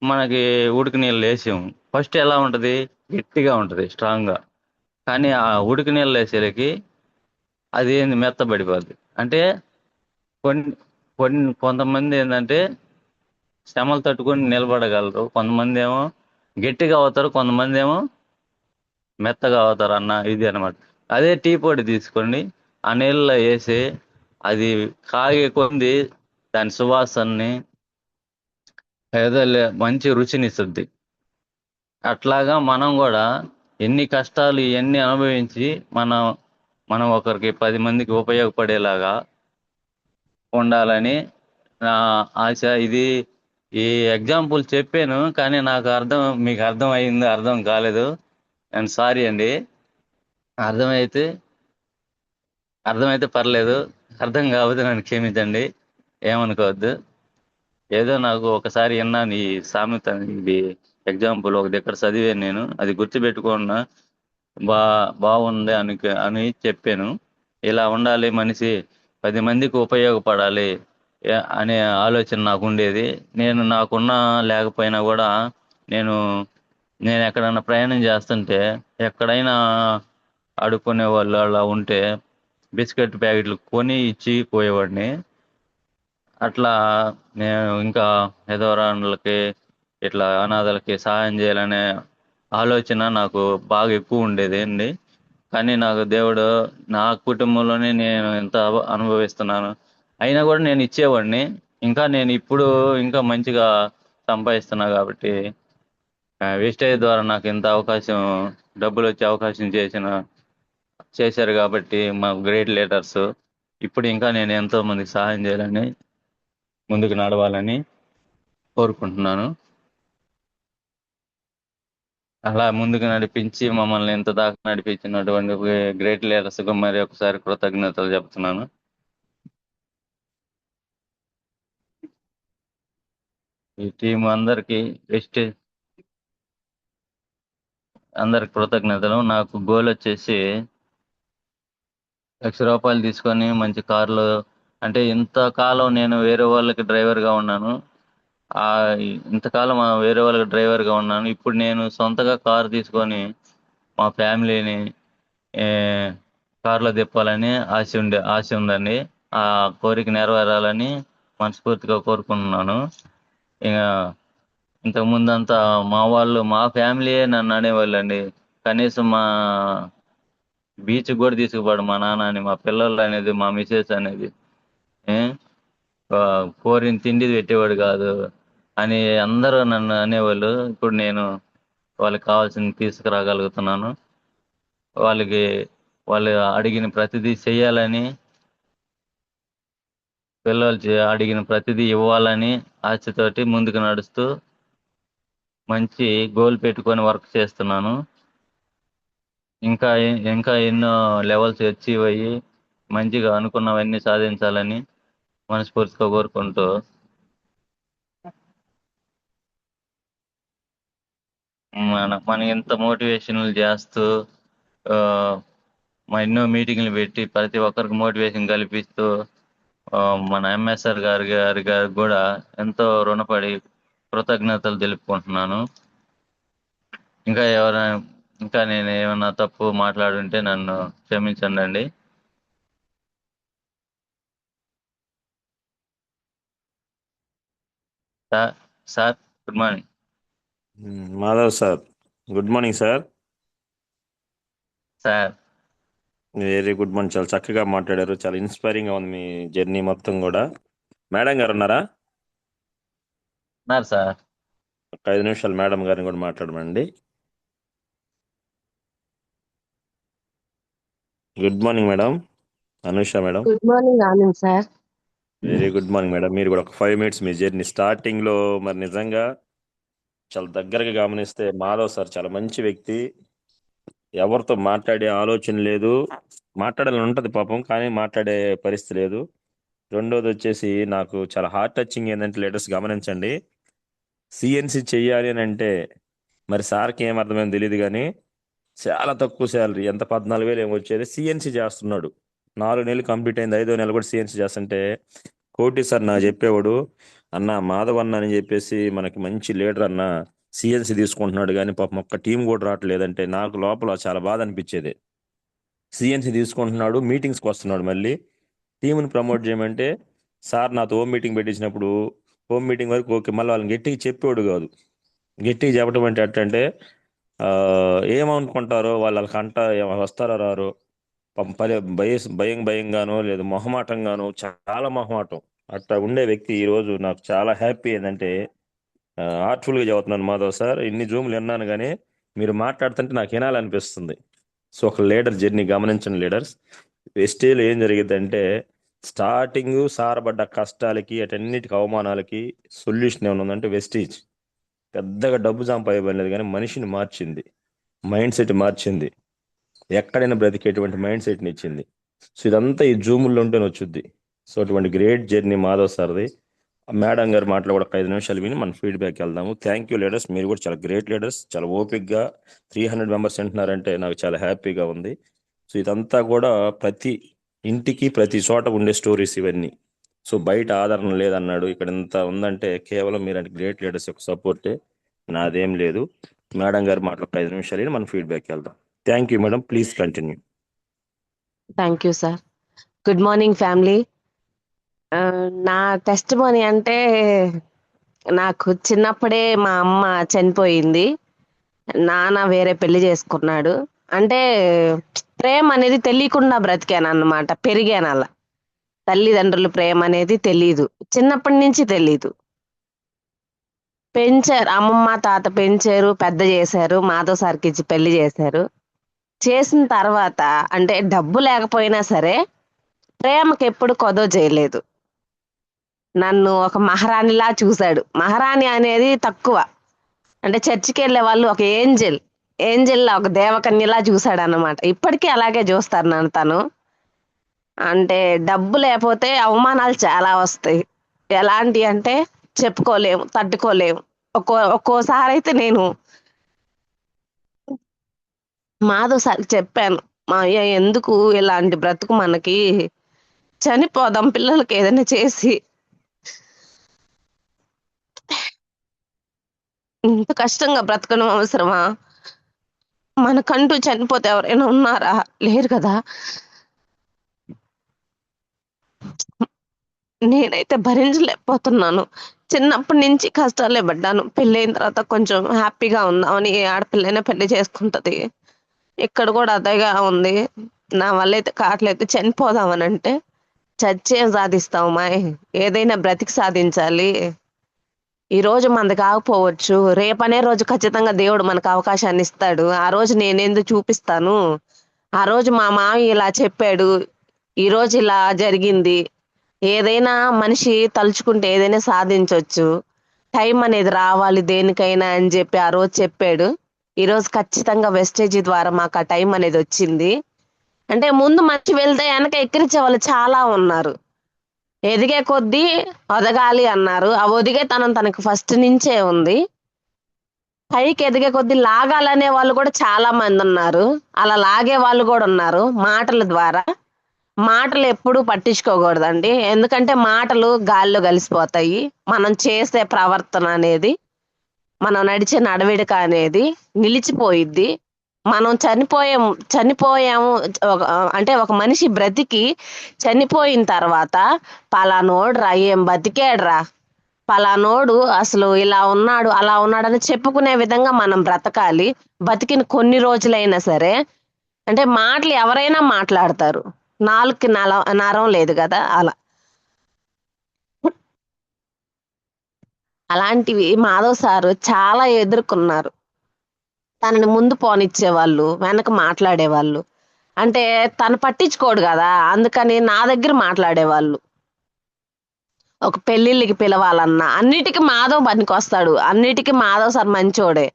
మనకి ఉడుకు నీళ్ళు వేసాము, ఫస్ట్ ఎలా ఉంటుంది, గట్టిగా ఉంటుంది స్ట్రాంగ్గా. కానీ ఆ ఉడుకు నీళ్ళు వేసేలకి అది ఏంది మెత్తబడిపోద్ది. అంటే కొన్ని కొంతమంది ఏంటంటే శ్రమలు తట్టుకొని నిలబడగలరు, కొంతమంది ఏమో గట్టిగా అవుతారు, కొంతమంది ఏమో మెత్తగా అవుతారు అన్న ఇది అనమాట. అదే టీ పొడి తీసుకోండి, ఆ నీళ్ళలో వేసి అది కాగే కొంది దాని సువాసనని ఏదో మంచి రుచినిస్తుంది. అట్లాగా మనం కూడా ఎన్ని కష్టాలు ఇవన్నీ అనుభవించి మనం మనం ఒకరికి 10 మందికి ఉపయోగపడేలాగా ఉండాలని నా ఆశ. ఇది ఈ ఎగ్జాంపుల్ చెప్పాను, కానీ నాకు మీకు అర్థం అయింది అర్థం కాలేదు, అండ్ సారీ అండి. అర్థమైతే అర్థమైతే పర్లేదు, అర్థం కాకపోతే నన్ను క్షమించండి, ఏమనుకోవద్దు. ఏదో నాకు ఒకసారి విన్నాను ఈ సామెత, ఇది ఎగ్జాంపుల్ ఒక దగ్గర చదివాను నేను, అది గుర్తుపెట్టుకున్నా, బా బాగుంది అని చెప్పాను. ఇలా ఉండాలి మనిషి, 10 మందికి ఉపయోగపడాలి అనే ఆలోచన నాకు ఉండేది. నేను నాకున్న లేకపోయినా కూడా నేను నేను ఎక్కడైనా ప్రయాణం చేస్తుంటే ఎక్కడైనా ఆడుకునే వాళ్ళు అలా ఉంటే బిస్కెట్ ప్యాకెట్లు కొని ఇచ్చి పోయేవాడిని. అట్లా నేను ఇంకా ఎదవరాళ్ళకి ఇట్లా అనాథలకి సహాయం చేయాలనే ఆలోచన నాకు బాగా ఎక్కువ ఉండేది అండి. కానీ నాకు దేవుడు నా కుటుంబంలోనే నేను ఎంత అనుభవిస్తున్నాను, అయినా కూడా నేను ఇచ్చేవాడిని. ఇంకా నేను ఇప్పుడు ఇంకా మంచిగా సంపాదిస్తున్నా కాబట్టి వేస్టేజ్ ద్వారా నాకు ఇంత అవకాశం, డబ్బులు వచ్చే అవకాశం చేశారు కాబట్టి మా గ్రేట్ లీడర్స్. ఇప్పుడు ఇంకా నేను ఎంతో మందికి సహాయం చేయాలని, ముందుకు నడవాలని కోరుకుంటున్నాను. అలా ముందుకు నడిపించి మమ్మల్ని ఇంత దాకా నడిపించినటువంటి గ్రేట్ లీడర్స్కు మరి ఒకసారి కృతజ్ఞతలు చెప్తున్నాను. ఈ టీం అందరికి వెస్టేజ్ అందరికి కృతజ్ఞతలు. నాకు గోల్ వచ్చేసి రూపాయలు తీసుకొని మంచి కార్లు, అంటే ఇంతకాలం నేను వేరే వాళ్ళకి డ్రైవర్గా ఉన్నాను. ఆ ఇంతకాలం వేరే వాళ్ళకి డ్రైవర్గా ఉన్నాను. ఇప్పుడు నేను సొంతగా కారు తీసుకొని మా ఫ్యామిలీని ఏ, కారులో తిప్పాలని ఆశ ఉందండి. ఆ కోరిక నెరవేరాలని మనస్ఫూర్తిగా కోరుకుంటున్నాను. ఇక ఇంతకు ముందంతా మా ఫ్యామిలీయే నన్ను అనేవాళ్ళు అండి, కనీసం మా బీచ్ కూడా తీసుకుపోడు మా నాన్న అని, మా పిల్లలు అనేది, మా మిసెస్ అనేది ఏ? ఆ, కోరిన తిండి పెట్టేవాడు కాదు అని అందరూ నన్ను అనేవాళ్ళు. ఇప్పుడు నేను వాళ్ళకి కావాల్సింది తీసుకురాగలుగుతున్నాను. వాళ్ళకి వాళ్ళు అడిగిన ప్రతిదీ చెయ్యాలని, పిల్లలు అడిగిన ప్రతిదీ ఇవ్వాలని ఆశతోటి ముందుకు నడుస్తూ మంచి గోల్ పెట్టుకొని వర్క్ చేస్తున్నాను. ఇంకా ఇంకా ఎన్నో లెవెల్స్ అచీవ్ అయ్యి మంచిగా అనుకున్నవన్నీ సాధించాలని మనస్ఫూర్తిగా కోరుకుంటూ మన ఇంత మోటివేషన్లు చేస్తూ ఆ, ఎన్నో మీటింగ్లు పెట్టి ప్రతి ఒక్కరికి మోటివేషన్ కల్పిస్తూ ఆ, మన ఎంఎస్ఆర్ గారికి కూడా ఎంతో రుణపడి కృతజ్ఞతలు తెలుపుకుంటున్నాను. ఇంకా ఎవరైనా ఇంకా నేను ఏమన్నా తప్పు మాట్లాడుంటే నన్ను క్షమించండి అండి. Sir sir good morning.
Madhav sir, good morning sir.
Sir
very good morning, చాలా చక్కగా మాట్లాడారు, చాలా ఇన్స్పైరింగ్గా ఉంది మీ జర్నీ మొత్తం కూడా. మేడం గారు ఉన్నారా?
ఉన్నారు సార్.
ఒక 5 నిమిషాలు మేడం గారిని కూడా మాట్లాడమండి. Good morning madam, Anusha madam.
Good morning Anand sir.
Very good morning madam. మీరు కూడా ఒక 5 మినిట్స్ మీ జర్నీ స్టార్టింగ్లో మరి నిజంగా చాలా దగ్గరగా గమనిస్తే మాధవ్ సార్ చాలా మంచి వ్యక్తి. ఎవరితో మాట్లాడే ఆలోచన లేదు. మాట్లాడాలని ఉంటది పాపం, కానీ మాట్లాడే పరిస్థితి లేదు. రెండోది వచ్చేసి నాకు చాలా హార్ట్ టచింగ్ ఏంటంటే, లీడర్స్ గమనించండి, సిఎన్సి చెయ్యాలి అని అంటే మరి సార్కి ఏం అర్థమైంది తెలియదు కానీ చాలా తక్కువ శాలరీ, ఎంత 14,000 ఏమో వచ్చేది, సిఎన్సి చేస్తున్నాడు. 4 నెలలు కంప్లీట్ అయింది, 5వ నెల కూడా సిఎన్సి చేస్తుంటే కోటి సార్ నాకు చెప్పేవాడు, అన్న మాధవ్ అన్న అని చెప్పేసి మనకి మంచి లీడర్ అన్న, సిఎన్సి తీసుకుంటున్నాడు కానీ పాపం ఒక్క టీం కూడా రావట్లేదంటే నాకు లోపల చాలా బాధ అనిపించేది. సిఎన్సి తీసుకుంటున్నాడు, మీటింగ్స్కి వస్తున్నాడు, మళ్ళీ టీంని ప్రమోట్ చేయమంటే సార్ నాతో హోమ్ మీటింగ్ పెట్టించినప్పుడు హోమ్ మీటింగ్ వరకు ఓకే, మళ్ళీ వాళ్ళని గట్టిగా చెప్పేవాడు కాదు. గట్టిగా చెప్పడం అంటే ఎట్టంటే ఆ, ఏమనుకుంటారో వాళ్ళకంట, వస్తారో రారో, పాపం భయం భయంగానో లేదు మొహమాటంగానో, చాలా మొహమాటం అట్లా ఉండే వ్యక్తి ఈ రోజు నాకు చాలా హ్యాపీ ఏంటంటే, ఆర్ట్ఫుల్గా చదువుతున్నాను మాధవ్ సార్, ఇన్ని జూమ్లు విన్నాను కానీ మీరు మాట్లాడుతుంటే నాకు వినాలనిపిస్తుంది. సో ఒక లీడర్ జర్నీ గమనించండి లీడర్స్. వెస్టేలో ఏం జరిగిద్దంటే, స్టార్టింగ్ సారపడ్డ కష్టాలకి అటన్నిటికి అవమానాలకి సొల్యూషన్ ఏమైనా ఉందంటే వెస్టేజ్. పెద్దగా డబ్బు సంపాదించలేదు కానీ మనిషిని మార్చింది, మైండ్ సెట్ మార్చింది, ఎక్కడైనా బ్రతికేటువంటి మైండ్ సెట్ని ఇచ్చింది. సో ఇదంతా ఈ జూముల్లో ఉంటేనే వచ్చుద్ది. సో అటువంటి గ్రేట్ జర్నీ మాధవ్ సార్ది. మేడం గారు మాటలు కూడా ఒక 5 నిమిషాలు విని మన ఫీడ్బ్యాక్ వెళ్దాము. థ్యాంక్ యూ లీడర్స్, మీరు కూడా చాలా గ్రేట్ లీడర్స్, చాలా ఓపిక్గా 300 మెంబర్స్ వింటున్నారంటే నాకు చాలా హ్యాపీగా ఉంది. సో ఇదంతా కూడా ప్రతి ఇంటికి ప్రతి చోట ఉండే స్టోరీస్ ఇవన్నీ. సో బయట ఆదరణ లేదన్నాడు, ఇక్కడ ఇంత ఉందంటే కేవలం మీరంటే గ్రేట్ లీడర్స్ యొక్క సపోర్టే, నాదేం లేదు. మేడం గారు మాటలు ఒక 5 నిమిషాలు విని మన ఫీడ్బ్యాక్ వెళ్దాం. Thank you madam, please continue.
Thank you sir. Good morning family. నా టెస్ట్ మనీ అంటే, నాకు చిన్నప్పుడే మా అమ్మ చనిపోయింది, నాన్న వేరే పెళ్లి చేసుకున్నాడు. అంటే ప్రేమ అనేది తెలియకుండా బ్రతికాను అన్నమాట, పెరిగాను అలా. తల్లిదండ్రుల ప్రేమ అనేది తెలీదు, చిన్నప్పటి నుంచి తెలీదు. పెంచారు, అమ్మమ్మ తాత పెంచారు, పెద్ద చేశారు, మాధవ్ సార్కి ఇచ్చి పెళ్లి చేశారు. చేసిన తర్వాత అంటే డబ్బు లేకపోయినా సరే ప్రేమకి ఎప్పుడు కొదవ చేయలేదు. నన్ను ఒక మహారాణిలా చూశాడు. మహారాణి అనేది తక్కువ, అంటే చర్చికి వెళ్ళే వాళ్ళు ఒక ఏంజెల్ ఒక దేవకన్యలా చూశాడు అన్నమాట. ఇప్పటికీ అలాగే చూస్తారు నన్ను తను. అంటే డబ్బు లేకపోతే అవమానాలు చాలా వస్తాయి. ఎలాంటి అంటే చెప్పుకోలేము, తట్టుకోలేము. ఒక్కోసారి అయితే నేను మాధవ్ సార్కి చెప్పాను, మా అయ్య ఎందుకు ఇలాంటి బ్రతుకు మనకి, చనిపోదాం పిల్లలకి ఏదైనా చేసి, ఇంత కష్టంగా బ్రతకడం అవసరమా, మనకంటూ చనిపోతే ఎవరైనా ఉన్నారా, లేరు కదా. నేనైతే భరించలేకపోతున్నాను. చిన్నప్పటి నుంచి కష్టాలే పడ్డాను. పెళ్ళైన తర్వాత కొంచెం హ్యాపీగా ఉందామని, ఏ ఆడపిల్లైనా పెళ్లి చేసుకుంటది, ఇక్కడ కూడా అదేగా ఉంది. నా వల్ల అయితే కావట్లేదు, చనిపోదామని అంటే చచ్చేం సాధిస్తావు మాయ్, ఏదైనా బ్రతికి సాధించాలి. ఈ రోజు మనది కాకపోవచ్చు, రేపనే రోజు ఖచ్చితంగా దేవుడు మనకు అవకాశాన్ని ఇస్తాడు. ఆ రోజు నేనెందుకు చూపిస్తాను, ఆ రోజు మా మామయ్య ఇలా చెప్పాడు, ఈ రోజు ఇలా జరిగింది. ఏదైనా మనిషి తలుచుకుంటే ఏదైనా సాధించవచ్చు. టైం అనేది రావాలి దేనికైనా అని చెప్పి ఆ రోజు చెప్పాడు. ఈ రోజు ఖచ్చితంగా వెస్టేజ్ ద్వారా మాకు ఆ టైం అనేది వచ్చింది. అంటే ముందు మంచి వెళ్తే వెనక ఎక్కిరించే వాళ్ళు చాలా ఉన్నారు. ఎదిగే కొద్దీ ఒదగాలి అన్నారు, ఆ ఒదిగే తనకు ఫస్ట్ నుంచే ఉంది. పైకి ఎదిగే కొద్దీ లాగాలనే వాళ్ళు కూడా చాలా మంది ఉన్నారు, అలా లాగే వాళ్ళు కూడా ఉన్నారు. మాటల ద్వారా, మాటలు ఎప్పుడూ పట్టించుకోకూడదండి, ఎందుకంటే మాటలు గాల్లో కలిసిపోతాయి. మనం చేసే ప్రవర్తన అనేది, మనం నడిచే నడవడిక అనేది నిలిచిపోయిద్ది. మనం చనిపోయాము అంటే ఒక మనిషి బ్రతికి చనిపోయిన తర్వాత పలానోడురా ఏం బతికాడురా, పలానోడు అసలు ఇలా ఉన్నాడు అలా ఉన్నాడని చెప్పుకునే విధంగా మనం బ్రతకాలి. బతికిన కొన్ని రోజులైనా సరే. అంటే మాటలు ఎవరైనా మాట్లాడతారు, నాలుగుకి నరం లేదు కదా, అలా. అలాంటివి మాధవ్ సారు చాలా ఎదుర్కొన్నారు. తనని ముందు పోనిచ్చేవాళ్ళు, వెనక మాట్లాడేవాళ్ళు. అంటే తను పట్టించుకోడు కదా, అందుకని నా దగ్గర మాట్లాడేవాళ్ళు. ఒక పెళ్ళిళ్ళకి పిలవాలన్నా అన్నిటికీ మాధవ్ పనికొస్తాడు, అన్నిటికీ మాధవ్ సార్ మంచోడే.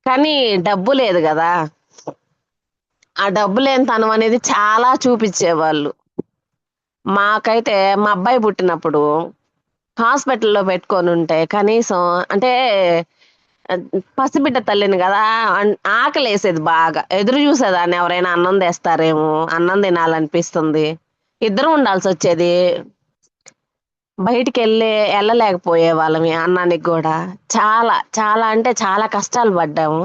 కానీ డబ్బు లేదు కదా. ఆ డబ్బు లేనితనం అనేది చాలా చూపించేవాళ్ళు. మాకైతే మా అబ్బాయి పుట్టినప్పుడు హాస్పిటల్‌లో పెట్టుకొనుంటే కనీసం అంటే పసిబిడ్డ తల్లిని గదా! ఆకలేసేది బాగా. ఎదురు జూసేదాన్ని ఎవరైనా అన్నం తెస్తారేమో, అన్నం తినాలనిపిస్తుంది. ఇద్దరం ఉండాల్సొచ్చేది. ఎళ్ళలేకపోయేవాళ్ళమి అన్నానికి గూడా. చాలా అంటే చాలా కష్టాలు పడ్డాము.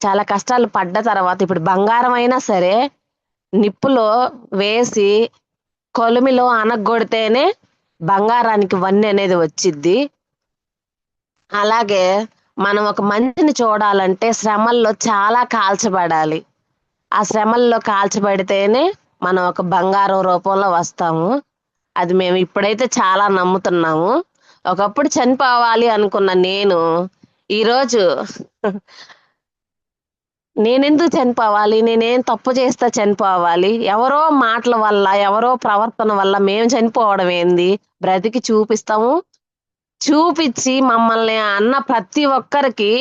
చాలా కష్టాలు పడ్డ తర్వాత ఇప్పుడు బంగారం అయినా సరే, నిప్పులో వేసి కొలిమిలో అనగ్గొడితేనే బంగారానికి వన్నె అనేది వచ్చిద్ది. అలాగే మనం ఒక మనిషిని చూడాలంటే శ్రమల్లో చాలా కాల్చబడాలి. ఆ శ్రమల్లో కాల్చబడితేనే మనం ఒక బంగారం రూపంలో వస్తాము. అది మేము ఇప్పుడైతే చాలా నమ్ముతున్నాము. ఒకప్పుడు చనిపోవాలి అనుకున్న నేను ఈరోజు నేనెందుకు చనిపోవాలి? నేనేం తప్పు చేస్తే చనిపోవాలి? ఎవరో మాటల వల్ల, ఎవరో ప్రవర్తన వల్ల మేము చనిపోవడం ఏంది? బ్రతికి చూపిస్తాము. చూపిచ్చి మమ్మల్ని అన్న ప్రతి ఒక్కరికి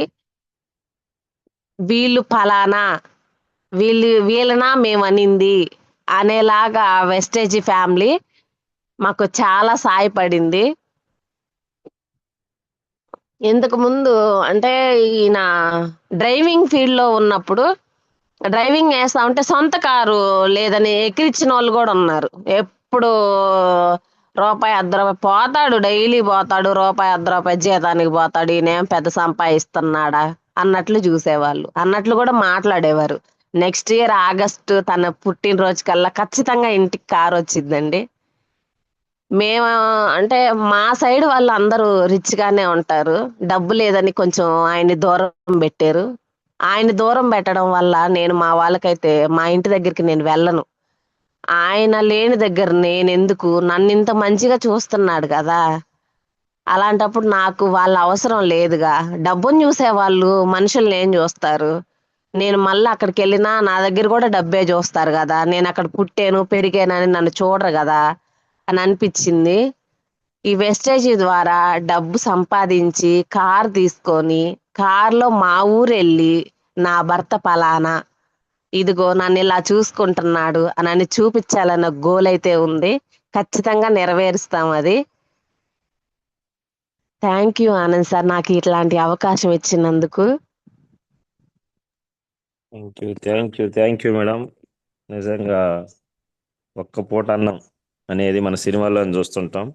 వీళ్ళు పలానా, వీళ్ళనా మేమనింది అనేలాగా వెస్టేజీ ఫ్యామిలీ మాకు చాలా సాయపడింది. ఇంతకు ముందు అంటే ఈయన డ్రైవింగ్ ఫీల్డ్‌లో ఉన్నప్పుడు డ్రైవింగ్ చేస్తా ఉంటే సొంత కారు లేదని ఎక్కిరించినోళ్ళు గూడా ఉన్నారు. ఎప్పుడు రూపాయి, అర్ధ రూపాయి పోతాడు, డైలీ పోతాడు. రూపాయి, అర్ధ రూపాయి జీతానికి పోతాడు. ఈయనేం పెద్ద సంపాదిస్తున్నాడా అన్నట్లు జూసేవాళ్ళు. అన్నట్లు గూడా మాట్లాడేవారు. నెక్స్ట్ ఇయర్ ఆగస్టు తన పుట్టినరోజుకల్లా ఖచ్చితంగా ఇంటికి కారొచ్చిద్దండి. మేము అంటే మా సైడ్ వాళ్ళందరూ రిచ్ గానే ఉంటారు. డబ్బు లేదని కొంచెం ఆయన్ని దూరం బెట్టారు. ఆయన్ని దూరం బెట్టడం వల్ల నేను మా వాళ్ళకైతే మా ఇంటి దగ్గరికి నేను వెళ్ళను. ఆయన లేని దగ్గర నేనెందుకు? నన్నింత మంచిగా చూస్తున్నాడు గదా! అలాంటప్పుడు నాకు వాళ్ళ అవసరం లేదుగా. డబ్బుని జూసేవాళ్ళు మనుషుల్నేం జూస్తారు? నేను మళ్ళా అక్కడికెళ్ళినా నా దగ్గర గూడా డబ్బే జూస్తారు గదా! నేనక్కడ పుట్టాను, పెరిగానని నన్ను చూడరు గదా! అని అనిపిచ్చింది. ఈ వెస్టేజీ ద్వారా డబ్బు సంపాదించి కార్ తీసుకొని, కార్‌లో మా ఊరెళ్ళి, నా భర్త పలానా, ఇదిగో నన్నిలా చూసుకుంటున్నాడు అనని చూపిచ్చాలన్న గోలయితే ఉంది. ఖచ్చితంగా నెరవేరుస్తాం అది. థాంక్ యూ ఆనంద్ సార్ నాకు ఇట్లాంటి అవకాశం ఇచ్చినందుకు.
Thank you madam. నిజంగా ఒక్క పూట అన్నం అనేది మన సినిమాల్లో చూస్తుంటాం.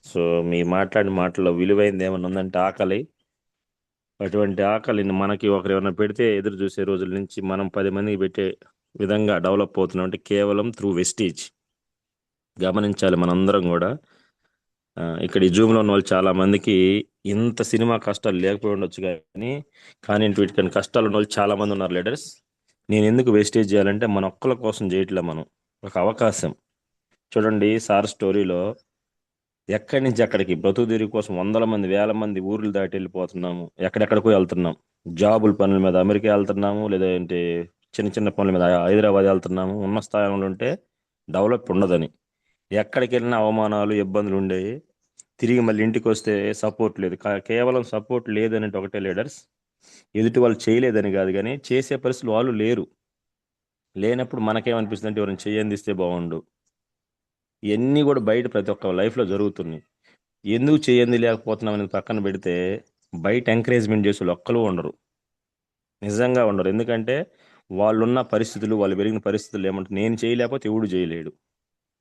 సో మీ మాట్లాడిన మాటల్లో విలువైంది ఏమైనా ఉందంటే ఆకలి. అటువంటి ఆకలిని మనకి ఒకరు ఏమైనా పెడితే ఎదురు చూసే రోజుల నుంచి మనం 10 మందికి పెట్టే విధంగా డెవలప్ అవుతున్నాం అంటే కేవలం త్రూ వెస్టీజ్. గమనించాలి మనందరం కూడా. ఇక్కడ ఈ జూమ్లో ఉన్న వాళ్ళు చాలా మందికి ఇంత సినిమా కష్టాలు లేకపోయి ఉండొచ్చు కానీ వీటికని కష్టాలు ఉన్న వాళ్ళు చాలా మంది ఉన్నారు లీడర్స్. నేను ఎందుకు వేస్టేజ్ చేయాలంటే మన ఒక్కల కోసం చేయట్లే, మనం ఒక అవకాశం. చూడండి సార్ స్టోరీలో ఎక్కడి నుంచి అక్కడికి బ్రతుకు తెరువు కోసం వందల మంది వేల మంది ఊర్లు దాటి వెళ్ళిపోతున్నాము, ఎక్కడెక్కడికో వెళ్తున్నాం. జాబుల పనుల మీద అమెరికా వెళ్తున్నాము, లేదంటే చిన్న చిన్న పనుల మీద హైదరాబాద్ వెళ్తున్నాము. ఉన్న స్థానంలో ఉంటే డెవలప్ ఉండదని ఎక్కడికి వెళ్ళినా అవమానాలు ఇబ్బందులు ఉండేవి. తిరిగి మళ్ళీ ఇంటికి వస్తే సపోర్ట్ లేదు. కేవలం సపోర్ట్ లేదనేది ఒకటే లీడర్స్. ఎదుటి వాళ్ళు చేయలేదని కాదు, కానీ చేసే పరిస్థితులు వాళ్ళు లేరు. లేనప్పుడు మనకేమనిపిస్తుంది అంటే ఎవరైనా చేయందిస్తే బాగుండు. ఇవన్నీ కూడా బయట ప్రతి ఒక్క లైఫ్లో జరుగుతున్నాయి. ఎందుకు చేయంది లేకపోతున్నాం అనేది పక్కన పెడితే బయట ఎంకరేజ్మెంట్ చేసే వాళ్ళు ఒక్కరు ఉండరు, నిజంగా ఉండరు. ఎందుకంటే వాళ్ళున్న పరిస్థితులు, వాళ్ళు పెరిగిన పరిస్థితులు ఏమంటే నేను చేయలేకపోతే ఎవడు చేయలేడు.